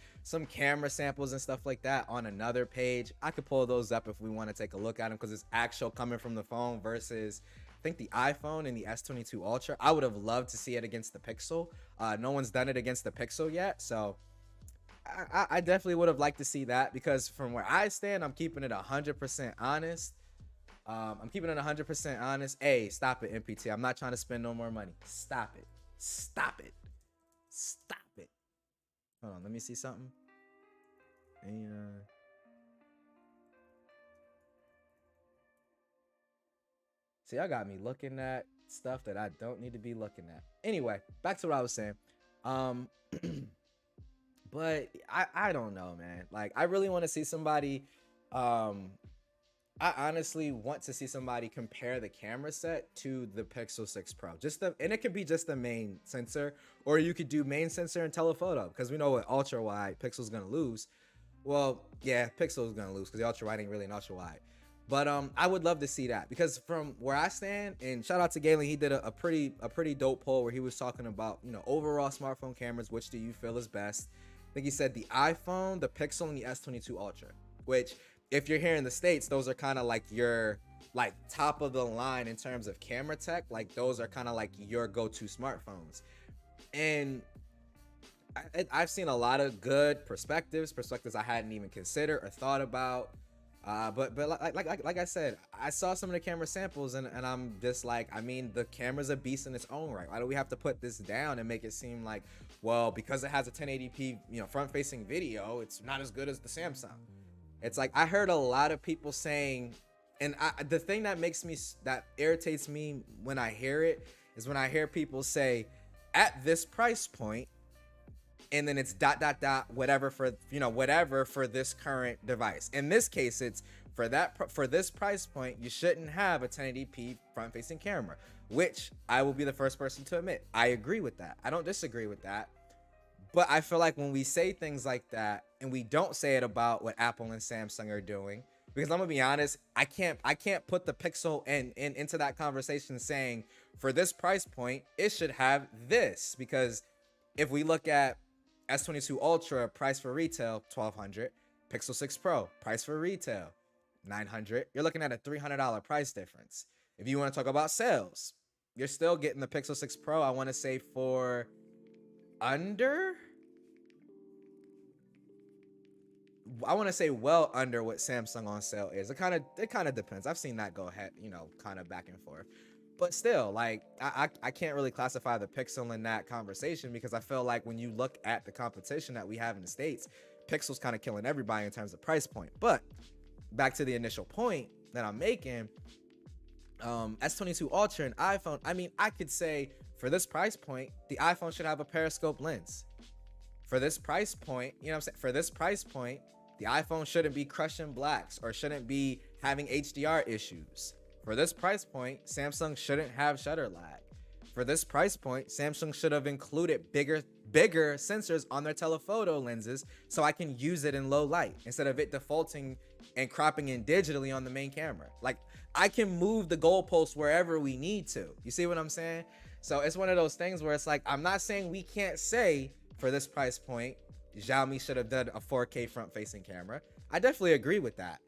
camera samples and stuff like that on another page. I could pull those up if we want to take a look at them, because it's actual coming from the phone versus, I think, the iPhone and the S22 Ultra. I would have loved to see it against the Pixel. No one's done it against the Pixel yet, so I definitely would have liked to see that, because from where I stand, I'm keeping it 100% honest. I'm keeping it 100% honest. Hey, stop it, MPT. I'm not trying to spend no more money. Stop it. Stop it. Stop it. Hold on, let me see something. See, y'all got me looking at stuff that I don't need to be looking at. Anyway, back to what I was saying. But I don't know, man. Like, I really want to see somebody I honestly want to see somebody compare the camera set to the Pixel 6 Pro. And it could be just the main sensor, or you could do main sensor and telephoto, because we know what ultra wide Pixel's gonna lose. Well, yeah, Pixel's gonna lose because the ultra wide ain't really an ultra wide. But I would love to see that, because from where I stand, and shout out to Galen, he did a pretty dope poll where he was talking about, you know, overall smartphone cameras, which do you feel is best? I think he said the iPhone, the Pixel, and the S22 Ultra, which, if you're here in the States, those are kind of like your top of the line in terms of camera tech. Like, those are kind of like your go-to smartphones. And I've seen a lot of good perspectives I hadn't even considered or thought about. But like I said, I saw some of the camera samples and I'm just like, I mean, the camera's a beast in its own right. Why do we have to put this down and make it seem like, well, because it has a 1080p, you know, front-facing video, it's not as good as the Samsung? It's like, I heard a lot of people saying, and the thing that irritates me when I hear it is when I hear people say, at this price point, and then it's ... whatever for, you know, whatever for this current device. In this case, it's for this price point, you shouldn't have a 1080p front-facing camera, which I will be the first person to admit. I agree with that. I don't disagree with that. But I feel like when we say things like that, and we don't say it about what Apple and Samsung are doing, because I'm gonna be honest, I can't put the Pixel into that conversation saying, for this price point, it should have this. Because if we look at S22 Ultra, price for retail, $1,200. Pixel 6 Pro, price for retail, $900. You're looking at a $300 price difference. If you want to talk about sales, you're still getting the Pixel 6 Pro, I want to say, for under, I want to say well under what Samsung on sale is. It kind of depends. I've seen that go ahead, you know, kind of back and forth. But still, like, I can't really classify the Pixel in that conversation, because I feel like when you look at the competition that we have in the States, Pixel's kind of killing everybody in terms of price point. But back to the initial point that I'm making, S22 Ultra and iPhone, I mean, I could say, for this price point, the iPhone should have a periscope lens. For this price point, you know what I'm saying? For this price point, the iPhone shouldn't be crushing blacks or shouldn't be having HDR issues. For this price point, Samsung shouldn't have shutter lag. For this price point, Samsung should have included bigger sensors on their telephoto lenses so I can use it in low light instead of it defaulting and cropping in digitally on the main camera. Like, I can move the goalposts wherever we need to. You see what I'm saying? So it's one of those things where it's like, I'm not saying we can't say for this price point, Xiaomi should have done a 4K front-facing camera. I definitely agree with that.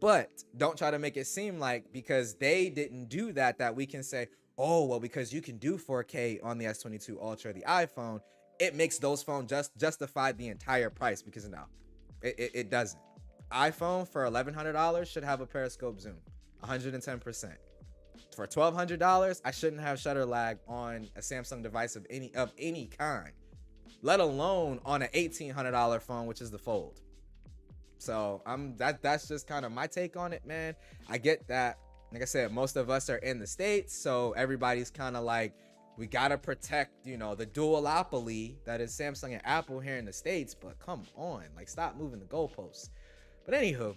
But don't try to make it seem like because they didn't do that we can say, oh, well, because you can do 4K on the S22 Ultra, the iPhone, it makes those phones justify the entire price, because no, it doesn't. iPhone for $1,100 should have a periscope zoom, 110%. For $1,200, I shouldn't have shutter lag on a Samsung device of any kind, let alone on an $1,800 phone, which is the Fold. So that's just kind of my take on it, man. I get that. Like I said, most of us are in the States, so everybody's kind of like, we gotta protect, the duopoly that is Samsung and Apple here in the States. But come on, like, stop moving the goalposts. But anywho,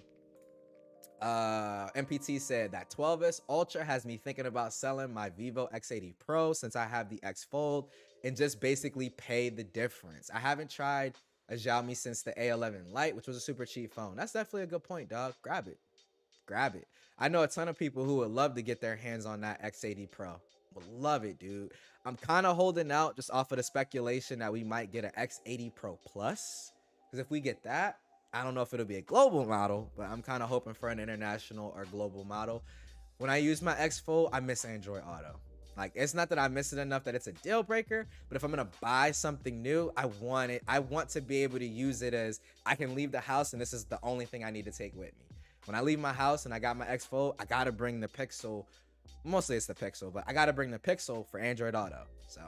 MPT said that 12S Ultra has me thinking about selling my Vivo X80 Pro since I have the X Fold and just basically pay the difference. I haven't tried a Xiaomi since the A11 Lite, which was a super cheap phone. That's definitely a good point, dog. Grab it. I know a ton of people who would love to get their hands on that X80 Pro. Would love it, dude. I'm kind of holding out just off of the speculation that we might get an X80 Pro Plus, because if we get that, I don't know if it'll be a global model, but I'm kind of hoping for an international or global model. When I use my X Fold, I miss Android Auto. Like, it's not that I miss it enough that it's a deal breaker, but if I'm gonna buy something new, I want it. I want to be able to use it as I can leave the house and this is the only thing I need to take with me. When I leave my house and I got my X Fold, I gotta bring the Pixel. Mostly it's the Pixel, but I gotta bring the Pixel for Android Auto. So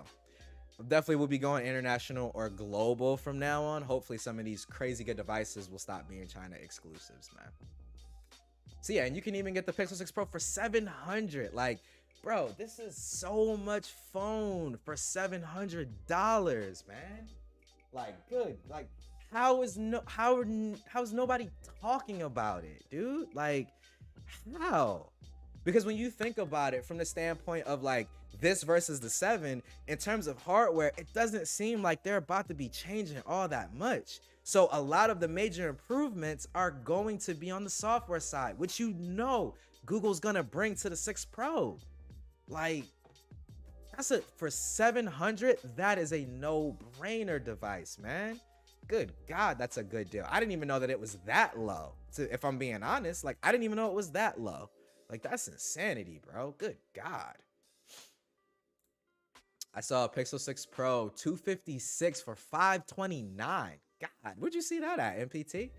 definitely will be going international or global from now on. Hopefully some of these crazy good devices will stop being China exclusives, man. So yeah, and you can even get the Pixel 6 Pro for $700. Like, bro, this is so much phone for $700, man. Like, good. Like, how's nobody talking about it, dude? Like, how? Because when you think about it from the standpoint of like this versus the 7, in terms of hardware, it doesn't seem like they're about to be changing all that much. So a lot of the major improvements are going to be on the software side, which Google's gonna bring to the 6 Pro. Like, for $700, that is a no-brainer device, man. Good God, that's a good deal. I didn't even know that it was that low. If I'm being honest, like, I didn't even know it was that low. Like, that's insanity, bro. Good God. I saw a Pixel 6 Pro 256 for $529. God, where'd you see that at, MPT?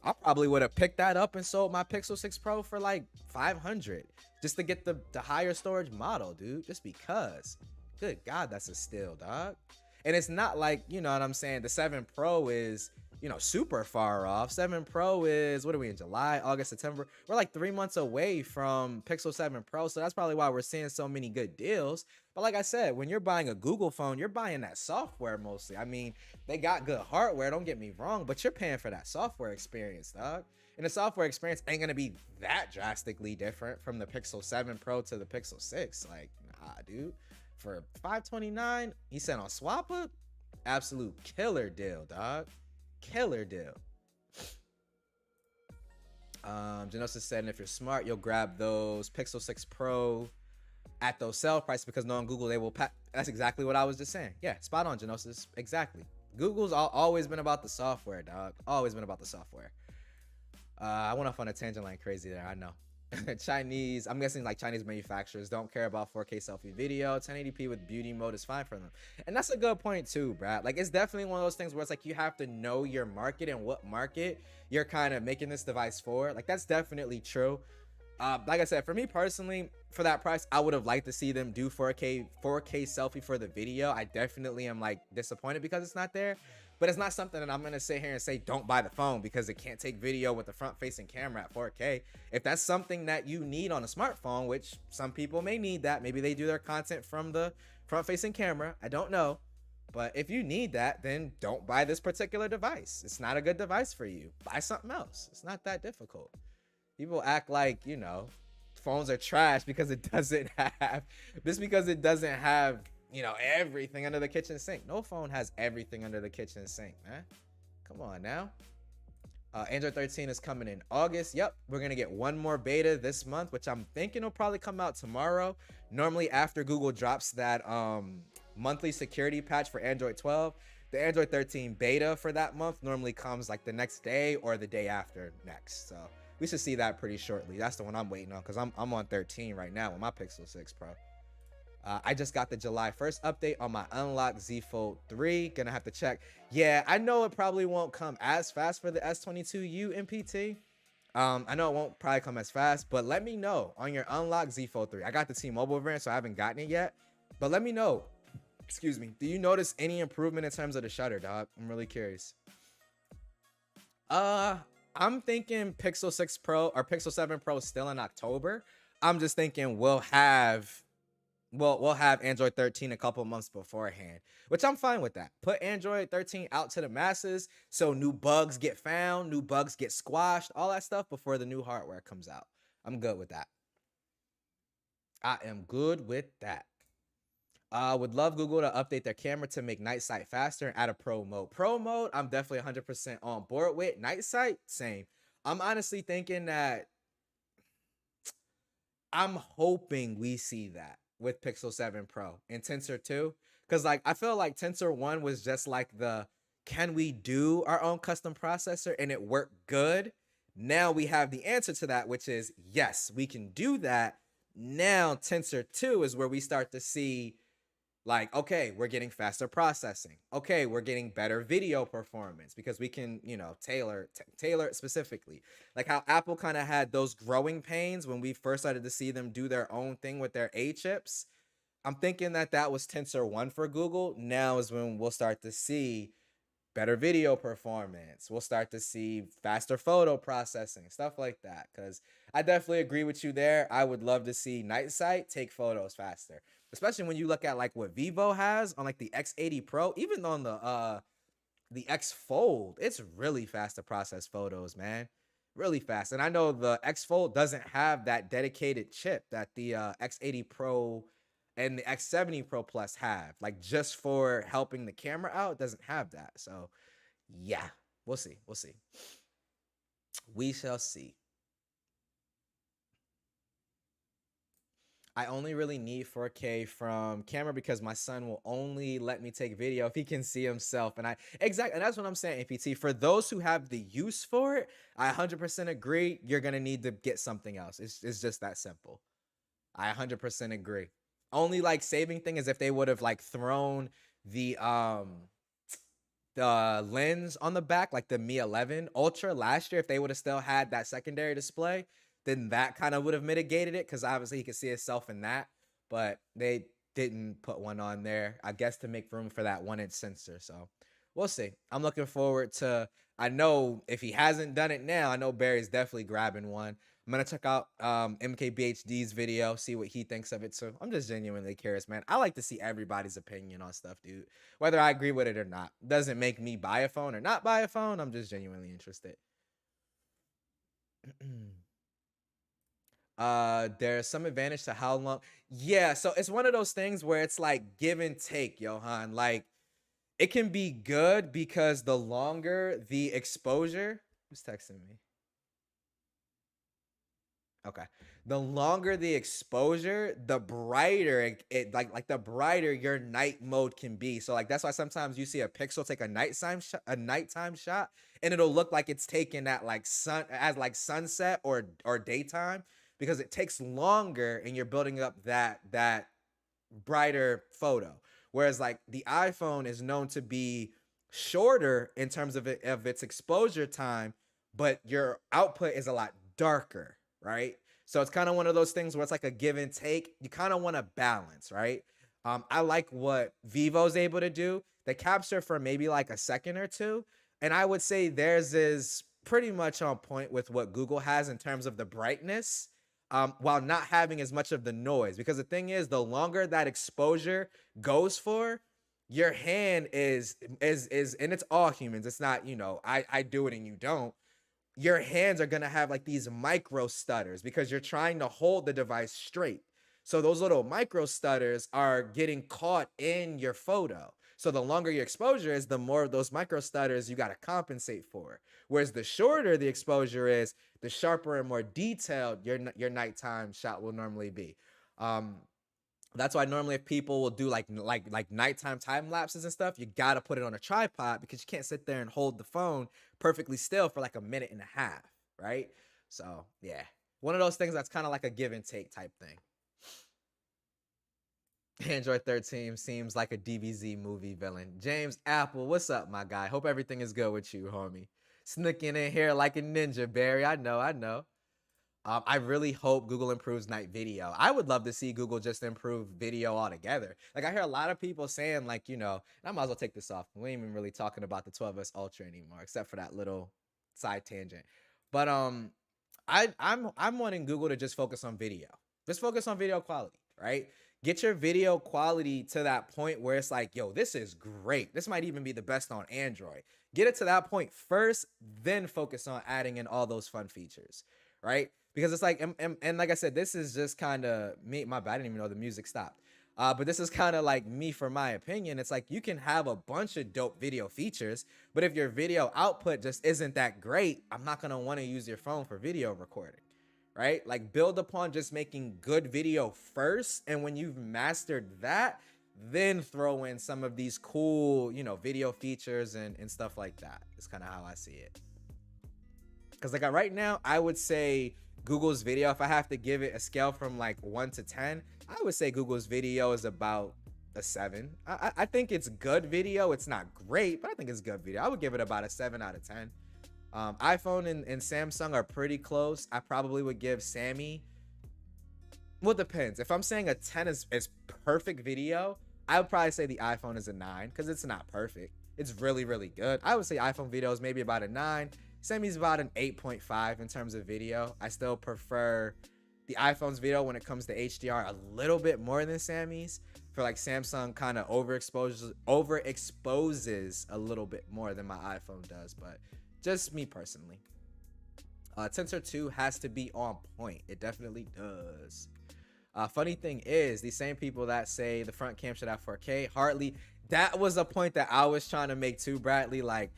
I probably would have picked that up and sold my Pixel 6 Pro for like $500 just to get the higher storage model, dude. Just because. Good God, that's a steal, dog. And it's not like, you know what I'm saying, the 7 Pro is, super far off. 7 Pro is, what are we in, July, August, September? We're like 3 months away from Pixel 7 Pro, so that's probably why we're seeing so many good deals. But like I said, when you're buying a Google phone, you're buying that software mostly. I mean, they got good hardware, don't get me wrong, but you're paying for that software experience, dog. And the software experience ain't gonna be that drastically different from the Pixel 7 Pro to the Pixel 6. Like, nah, dude. For $529, he said on SwapUp, absolute killer deal, dog. Killer deal. Genosis said, if you're smart, you'll grab those Pixel 6 Pro at those sale prices because knowing Google, they will pack. That's exactly what I was just saying. Yeah, spot on, Genosis. Exactly. Google's always been about the software, dog. Always been about the software. I went off on a tangent like crazy there, I know. Chinese, I'm guessing like Chinese manufacturers don't care about 4K selfie video. 1080p with beauty mode is fine for them. And that's a good point too, Brad. Like, it's definitely one of those things where it's like you have to know your market and what market you're kind of making this device for. Like, that's definitely true. Like I said, for me personally, for that price, I would have liked to see them do 4K selfie for the video. I definitely am like disappointed because it's not there. But it's not something that I'm going to sit here and say, don't buy the phone because it can't take video with the front-facing camera at 4K. If that's something that you need on a smartphone, which some people may need that, maybe they do their content from the front-facing camera, I don't know. But if you need that, then don't buy this particular device. It's not a good device for you. Buy something else. It's not that difficult. People act like, phones are trash because it doesn't have, everything under the kitchen sink. No phone has everything under the kitchen sink, man. Come on now. Android 13 is coming in August. Yep, we're gonna get one more beta this month, which I'm thinking will probably come out tomorrow. Normally after Google drops that monthly security patch for Android 12, the Android 13 beta for that month normally comes like the next day or the day after next. So we should see that pretty shortly. That's the one I'm waiting on because I'm on 13 right now with my Pixel 6 Pro. I just got the July 1st update on my unlocked Z Fold 3. Gonna have to check. Yeah, I know it probably won't come as fast for the S22U MPT. I know it won't probably come as fast, but let me know on your unlock Z Fold 3. I got the T-Mobile variant, so I haven't gotten it yet. But let me know. Excuse me. Do you notice any improvement in terms of the shutter, dog? I'm really curious. Uh, I'm thinking Pixel 6 Pro or Pixel 7 Pro still in October. I'm just thinking we'll have Android 13 a couple months beforehand, which I'm fine with that. Put Android 13 out to the masses so new bugs get found, new bugs get squashed, all that stuff before the new hardware comes out. I'm good with that. I am good with that. Would love Google to update their camera to make night sight faster and add a pro mode. Pro mode, I'm definitely 100% on board with. Night sight, same. I'm honestly thinking that I'm hoping we see that with Pixel 7 Pro and Tensor 2. Because like I feel like Tensor 1 was just like the can we do our own custom processor and it worked good. Now we have the answer to that, which is yes, we can do that. Now Tensor 2 is where we start to see like, okay, we're getting faster processing. Okay, we're getting better video performance because we can, tailor it specifically. Like how Apple kind of had those growing pains when we first started to see them do their own thing with their A chips. I'm thinking that was Tensor 1 for Google. Now is when we'll start to see better video performance. We'll start to see faster photo processing, stuff like that. Because I definitely agree with you there. I would love to see night sight take photos faster, especially when you look at like what Vivo has on like the X80 Pro, even on the X Fold. It's really fast to process photos, man. Really fast. And I know the X Fold doesn't have that dedicated chip that the X80 Pro and the X70 Pro Plus have. Like just for helping the camera out, it doesn't have that. So yeah, we'll see. We'll see. We shall see. I only really need 4K from camera because my son will only let me take video if he can see himself. And and that's what I'm saying, APT. For those who have the use for it, I 100% agree. You're gonna need to get something else. It's just that simple. I 100% agree. Only like saving thing is if they would have like thrown the lens on the back, like the Mi 11 Ultra last year. If they would have still had that secondary display, then that kind of would have mitigated it because obviously he could see himself in that. But they didn't put one on there, I guess, to make room for that 1-inch sensor. So we'll see. I'm looking forward to. I know if he hasn't done it now, I know Barry's definitely grabbing one. I'm gonna check out MKBHD's video, see what he thinks of it. So I'm just genuinely curious, man. I like to see everybody's opinion on stuff, dude. Whether I agree with it or not, doesn't make me buy a phone or not buy a phone. I'm just genuinely interested. There's some advantage to how long. Yeah, so it's one of those things where it's like give and take, Johan. Like it can be good because the longer the exposure. Who's texting me? Okay. The longer the exposure, the brighter it like the brighter your night mode can be. So like that's why sometimes you see a pixel take a nighttime shot and it'll look like it's taken at like sunset or daytime because it takes longer and you're building up that brighter photo. Whereas like the iPhone is known to be shorter in terms of its exposure time, but your output is a lot darker, right? So it's kind of one of those things where it's like a give and take. You kind of want to balance, right? I like what Vivo's able to do. They capture for maybe like a second or two, and I would say theirs is pretty much on point with what Google has in terms of the brightness, while not having as much of the noise. Because the thing is, the longer that exposure goes for, your hand is and it's all humans. It's not, I do it and you don't. Your hands are gonna have like these micro stutters because you're trying to hold the device straight. So those little micro stutters are getting caught in your photo. So the longer your exposure is, the more of those micro stutters you got to compensate for. Whereas the shorter the exposure is, the sharper and more detailed your nighttime shot will normally be. That's why normally if people will do like nighttime time lapses and stuff, you gotta put it on a tripod because you can't sit there and hold the phone perfectly still for like a minute and a half, right? So yeah, one of those things that's kind of like a give and take type thing. Android 13 seems like a DBZ movie villain. James Apple, what's up, my guy? Hope everything is good with you, homie. Sneaking in here like a ninja, Barry. I know, I know. I really hope Google improves night video. I would love to see Google just improve video altogether. Like I hear a lot of people saying, like, you know, and I might as well take this off. We ain't even really talking about the 12S Ultra anymore, except for that little side tangent. But I'm wanting Google to just focus on video. Just focus on video quality, right? Get your video quality to that point where it's like, yo, this is great. This might even be the best on Android. Get it to that point first, then focus on adding in all those fun features, right? Because it's like, and like I said, this is just kind of me. My bad, I didn't even know the music stopped. But this is kind of like me, for my opinion. It's like you can have a bunch of dope video features, but if your video output just isn't that great, I'm not gonna want to use your phone for video recording, right? Like build upon just making good video first, and when you've mastered that, then throw in some of these cool, you know, video features and stuff like that. It's kind of how I see it. Because like right now, I would say Google's video, if I have to give it a scale from like 1 to 10, I would say Google's video is about a 7. I think it's good video. It's not great, but I think it's good video. I would give it about a 7 out of 10. iPhone and Samsung are pretty close. I probably would give Sammy, well, it depends. If I'm saying a 10 is perfect video, I would probably say the iPhone is a 9 because it's not perfect. It's really, really good. I would say iPhone video is maybe about a 9. Sammy's about an 8.5 in terms of video. I still prefer the iPhone's video when it comes to HDR a little bit more than Sammy's. For like Samsung kind of overexposes a little bit more than my iPhone does, but just me personally. Tensor 2 has to be on point. It definitely does. Funny thing is, the same people that say the front cam should have 4K, hardly. That was a point that I was trying to make too, Bradley. Like,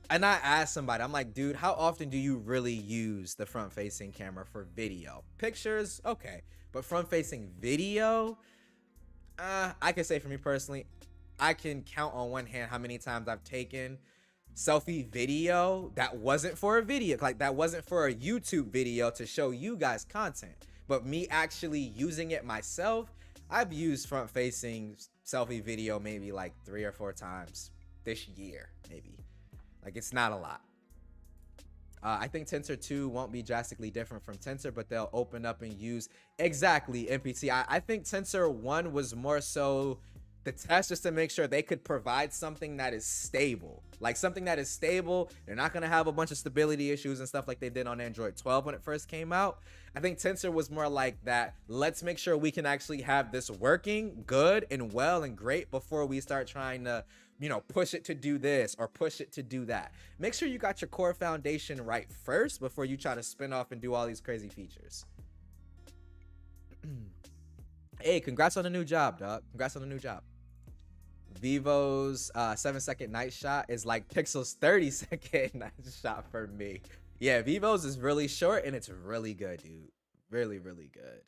and I asked somebody, I'm like, dude, how often do you really use the front facing camera for video? Pictures, okay, but front facing video, I can say for me personally, I can count on one hand how many times I've taken selfie video that wasn't for a video, like that wasn't for a YouTube video to show you guys content, but me actually using it myself. I've used front facing selfie video maybe like 3 or 4 times this year, maybe. Like, it's not a lot. I think Tensor 2 won't be drastically different from Tensor, but they'll open up and use exactly MPT. I think Tensor 1 was more so the test just to make sure they could provide something that is stable. Like something that is stable. They're not going to have a bunch of stability issues and stuff like they did on Android 12 when it first came out. I think Tensor was more like that. Let's make sure we can actually have this working good and well and great before we start trying to, you know, push it to do this or push it to do that. Make sure you got your core foundation right first before you try to spin off and do all these crazy features. Hey, congrats on the new job, dog. Congrats on the new job. Vivo's 7-second night shot is like Pixel's 30-second night shot for me. Yeah, Vivo's is really short and it's really good, dude. Really, really good.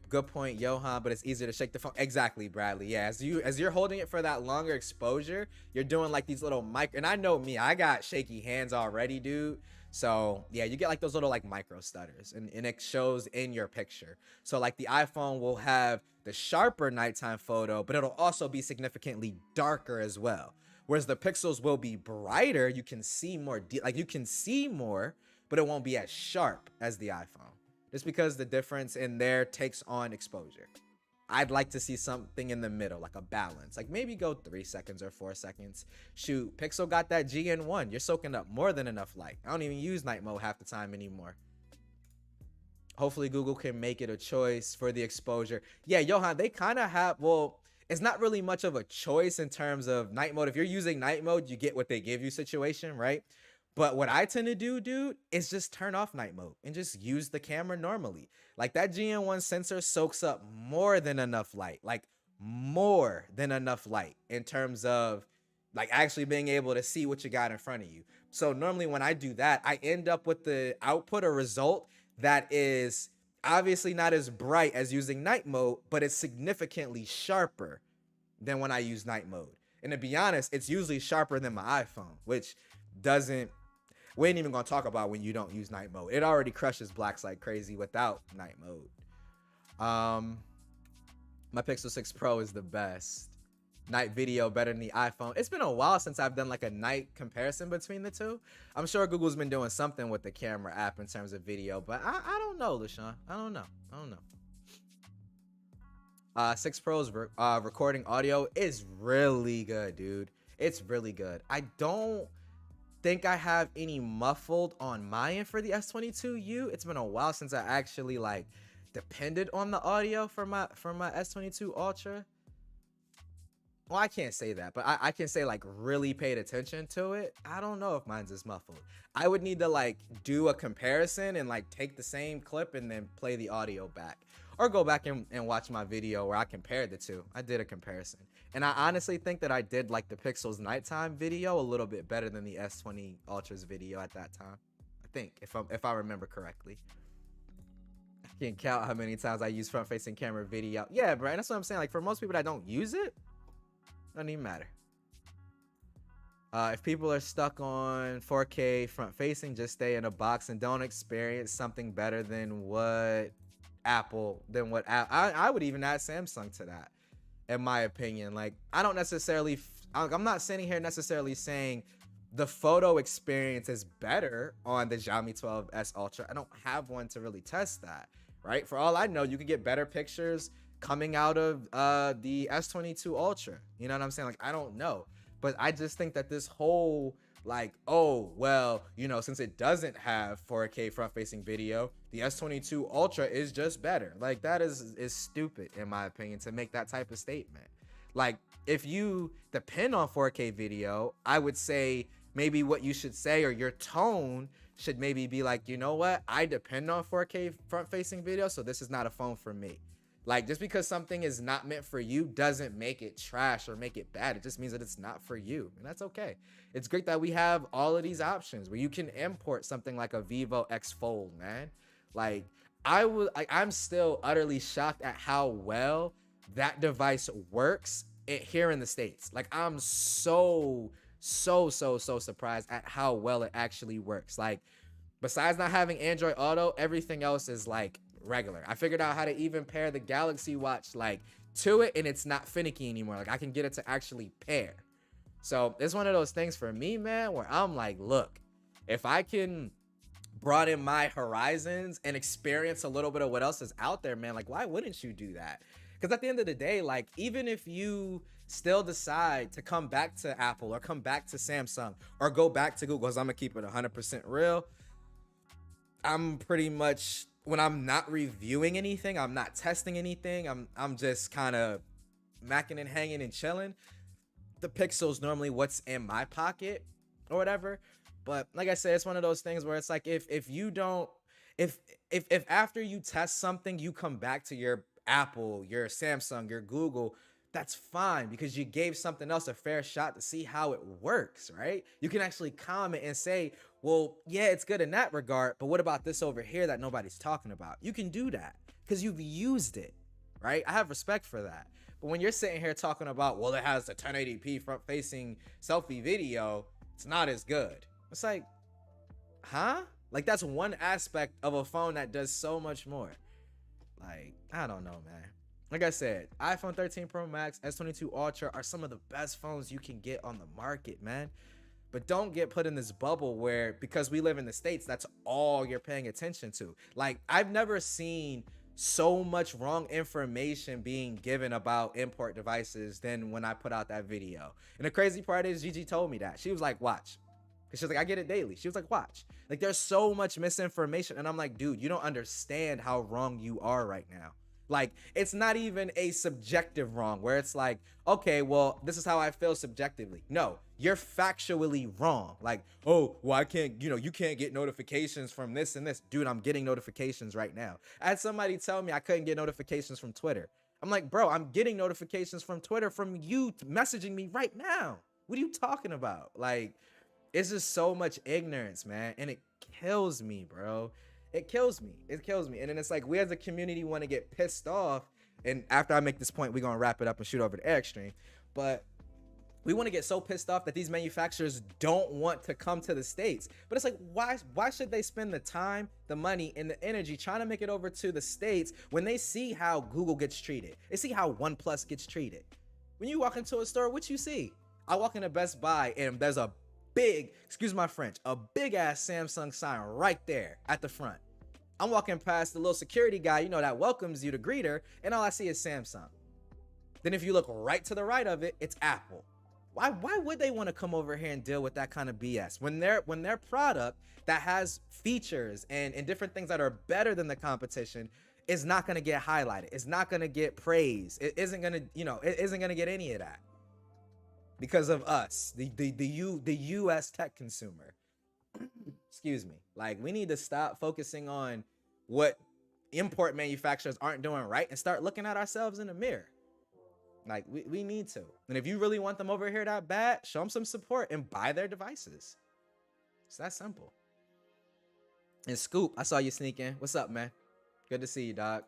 Good point, Johan, but it's easier to shake the phone. Exactly, Bradley. Yeah, as you're holding it for that longer exposure, you're doing like these little and I know me, I got shaky hands already, dude. So yeah, you get like those little like micro stutters and it shows in your picture. So like the iPhone will have the sharper nighttime photo, but it'll also be significantly darker as well. Whereas the pixels will be brighter, you can see more, like you can see more, but it won't be as sharp as the iPhone. Just because the difference in there takes on exposure. I'd like to see something in the middle, like a balance. Like maybe go 3 seconds or 4 seconds. Shoot, Pixel got that GN1. You're soaking up more than enough light. I don't even use night mode half the time anymore. Hopefully Google can make it a choice for the exposure. Yeah, Johan, they kind of have, well, it's not really much of a choice in terms of night mode. If you're using night mode, you get what they give you situation, right? But what I tend to do, dude, is just turn off night mode and just use the camera normally. Like that GN1 sensor soaks up more than enough light, like more than enough light in terms of like actually being able to see what you got in front of you. So normally when I do that, I end up with the output or result that is obviously not as bright as using night mode, but it's significantly sharper than when I use night mode. And to be honest, it's usually sharper than my iPhone, which doesn't, we ain't even gonna talk about when you don't use night mode. It already crushes blacks like crazy without night mode. My Pixel 6 Pro is the best. night video better than the iPhone. It's been a while since I've done like a night comparison between the two. I'm sure Google's been doing something with the camera app in terms of video, but I don't know, LaShawn. I don't know. 6 Pro's recording audio is really good, dude. It's really good. I don't think I have any muffled on my end for the S22U. It's been a while since I actually like depended on the audio for my S22 Ultra. Well, I can't say that, but I can say like really paid attention to it. I don't know if mine's is muffled. I would need to like do a comparison and like take the same clip and then play the audio back, or go back and watch my video where I compared the two. I did a comparison, and I honestly think that I did like the Pixels nighttime video a little bit better than the S20 Ultra's video at that time. I think if I remember correctly. I can't count how many times I use front-facing camera video. Yeah, bro, that's what I'm saying. Like for most people that don't use it, doesn't even matter. If people are stuck on 4K front facing, just stay in a box and don't experience something better than what I would even add Samsung to that, in my opinion. Like I don't necessarily, I'm not sitting here necessarily saying the photo experience is better on the Xiaomi 12S Ultra. I don't have one to really test that, right? For all I know, you can get better pictures coming out of the S22 Ultra. You know what I'm saying? Like, I don't know. But I just think that this whole, like, oh, well, you know, since it doesn't have 4K front-facing video, the S22 Ultra is just better. Like, that is stupid, in my opinion, to make that type of statement. Like, if you depend on 4K video, I would say maybe what you should say, or your tone should maybe be like, you know what? I depend on 4K front-facing video, so this is not a phone for me. Like, just because something is not meant for you doesn't make it trash or make it bad. It just means that it's not for you, and that's okay. It's great that we have all of these options where you can import something like a Vivo X Fold, man. Like, I'm still utterly shocked at how well that device works here in the States. Like, I'm so surprised at how well it actually works. Like, besides not having Android Auto, everything else is like regular. I figured out how to even pair the Galaxy Watch like to it, and it's not finicky anymore. Like, I can get it to actually pair. So it's one of those things for me, man, where I'm like, look, if I can broaden my horizons and experience a little bit of what else is out there, man, like, why wouldn't you do that? Because at the end of the day, like, even if you still decide to come back to Apple or come back to Samsung or go back to Google, because I'm gonna keep it 100% real, I'm pretty much, when I'm not reviewing anything, I'm not testing anything, I'm just kind of macking and hanging and chilling, the Pixel's normally what's in my pocket or whatever. But like I said, it's one of those things where it's like, if you don't, if after you test something, you come back to your Apple, your Samsung, your Google, that's fine, because you gave something else a fair shot to see how it works, right? You can actually comment and say, well, yeah, it's good in that regard, but what about this over here that nobody's talking about? You can do that because you've used it, right? I have respect for that. But when you're sitting here talking about, well, it has the 1080p front-facing selfie video, it's not as good. It's like, huh? Like, that's one aspect of a phone that does so much more. Like, I don't know, man. Like I said, iPhone 13 Pro Max, S22 Ultra are some of the best phones you can get on the market, man. But don't get put in this bubble where, because we live in the States, that's all you're paying attention to. Like, I've never seen so much wrong information being given about import devices than when I put out that video. And the crazy part is, Gigi told me that. She was like, watch. Because she was like, I get it daily. She was like, watch. Like, there's so much misinformation. And I'm like, dude, you don't understand how wrong you are right now. Like, it's not even a subjective wrong where it's like, okay, well, this is how I feel subjectively. No, you're factually wrong. Like, oh, well, I can't, you can't get notifications from this and this. Dude, I'm getting notifications right now. I had somebody tell me I couldn't get notifications from Twitter. I'm like, bro, I'm getting notifications from Twitter from you messaging me right now. What are you talking about? Like, it's just so much ignorance, man. And it kills me, bro. It kills me. It kills me. And then it's like, we as a community want to get pissed off. And after I make this point, we're going to wrap it up and shoot over to Airstream. But we want to get so pissed off that these manufacturers don't want to come to the States. But it's like, why should they spend the time, the money, and the energy trying to make it over to the States when they see how Google gets treated? They see how OnePlus gets treated. When you walk into a store, what you see? I walk into Best Buy and there's a big, excuse my French, a big ass Samsung sign right there at the front. I'm walking past the little security guy, you know, that welcomes you to greeter, and all I see is Samsung. Then if you look right to the right of it, it's Apple. Why would they want to come over here and deal with that kind of BS when their product that has features and different things that are better than the competition is not going to get highlighted? It's not going to get praise. It isn't going to, you know, it isn't going to get any of that because of us, the US tech consumer. Excuse me. Like, we need to stop focusing on what import manufacturers aren't doing right and start looking at ourselves in the mirror. Like, we need to. And if you really want them over here that bad, show them some support and buy their devices. It's that simple. And Scoop, I saw you sneaking. What's up, man? Good to see you, dog.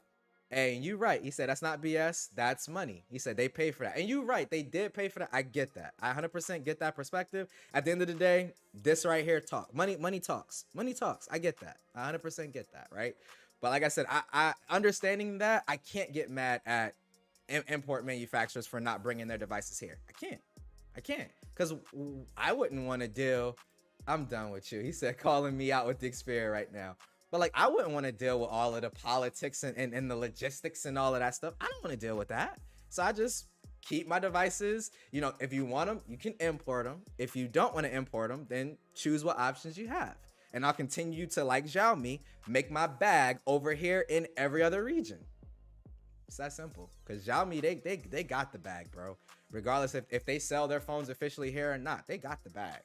Hey, and you right. He said, that's not BS. That's money. He said they pay for that. And you right. They did pay for that. I get that. I 100% get that perspective. At the end of the day, this right here talk. Money talks. Money talks. I get that. I 100% get that, right? But like I said, I understanding that, I can't get mad at import manufacturers for not bringing their devices here. I can't because I wouldn't want to deal. I'm done with you. He said calling me out with the Xperia right now, but like, I wouldn't want to deal with all of the politics and the logistics and all of that stuff. I don't want to deal with that. So I just keep my devices. You know, if you want them, you can import them. If you don't want to import them, then choose what options you have. And I'll continue to, like Xiaomi, make my bag over here in every other region. It's that simple. Because Xiaomi, they got the bag, bro. Regardless if they sell their phones officially here or not, they got the bag.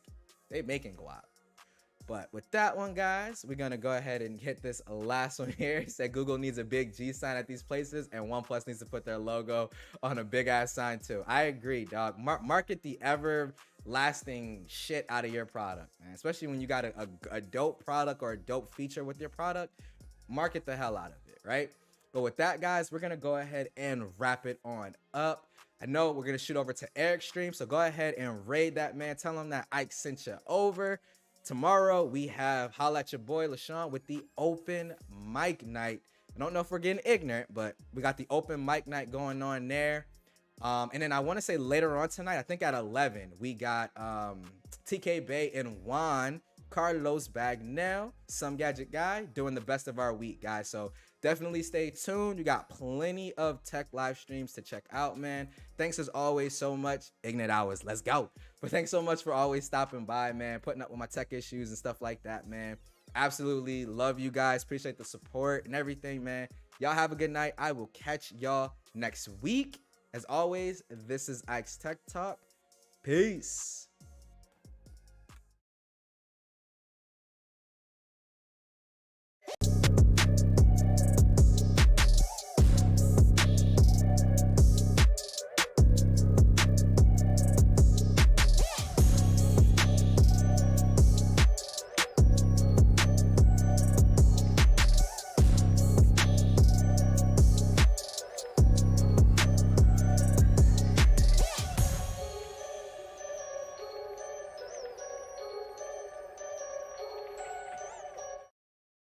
They making guap. But with that one, guys, we're going to go ahead and hit this last one here. It said Google needs a big G sign at these places, and OnePlus needs to put their logo on a big ass sign too. I agree, dog. Market the everlasting shit out of your product, man. Especially when you got a dope product or a dope feature with your product. Market the hell out of it, right? But with that, guys, we're going to go ahead and wrap it on up. I know we're going to shoot over to Eric's stream, so go ahead and raid that man. Tell him that Ike sent you over. Tomorrow, we have Holla at your boy, LaShawn, with the open mic night. I don't know if we're getting ignorant, but we got the open mic night going on there. And then I want to say later on tonight, I think at 11, we got TK Bay and Juan Carlos Bagnell, Some Gadget Guy, doing the best of our week, guys. So definitely stay tuned. You got plenty of tech live streams to check out, man. Thanks as always so much. Ignite Hours, let's go. But thanks so much for always stopping by, man, putting up with my tech issues and stuff like that, man. Absolutely love you guys. Appreciate the support and everything, man. Y'all have a good night. I will catch y'all next week. As always, this is Ike's Tech Talk. Peace.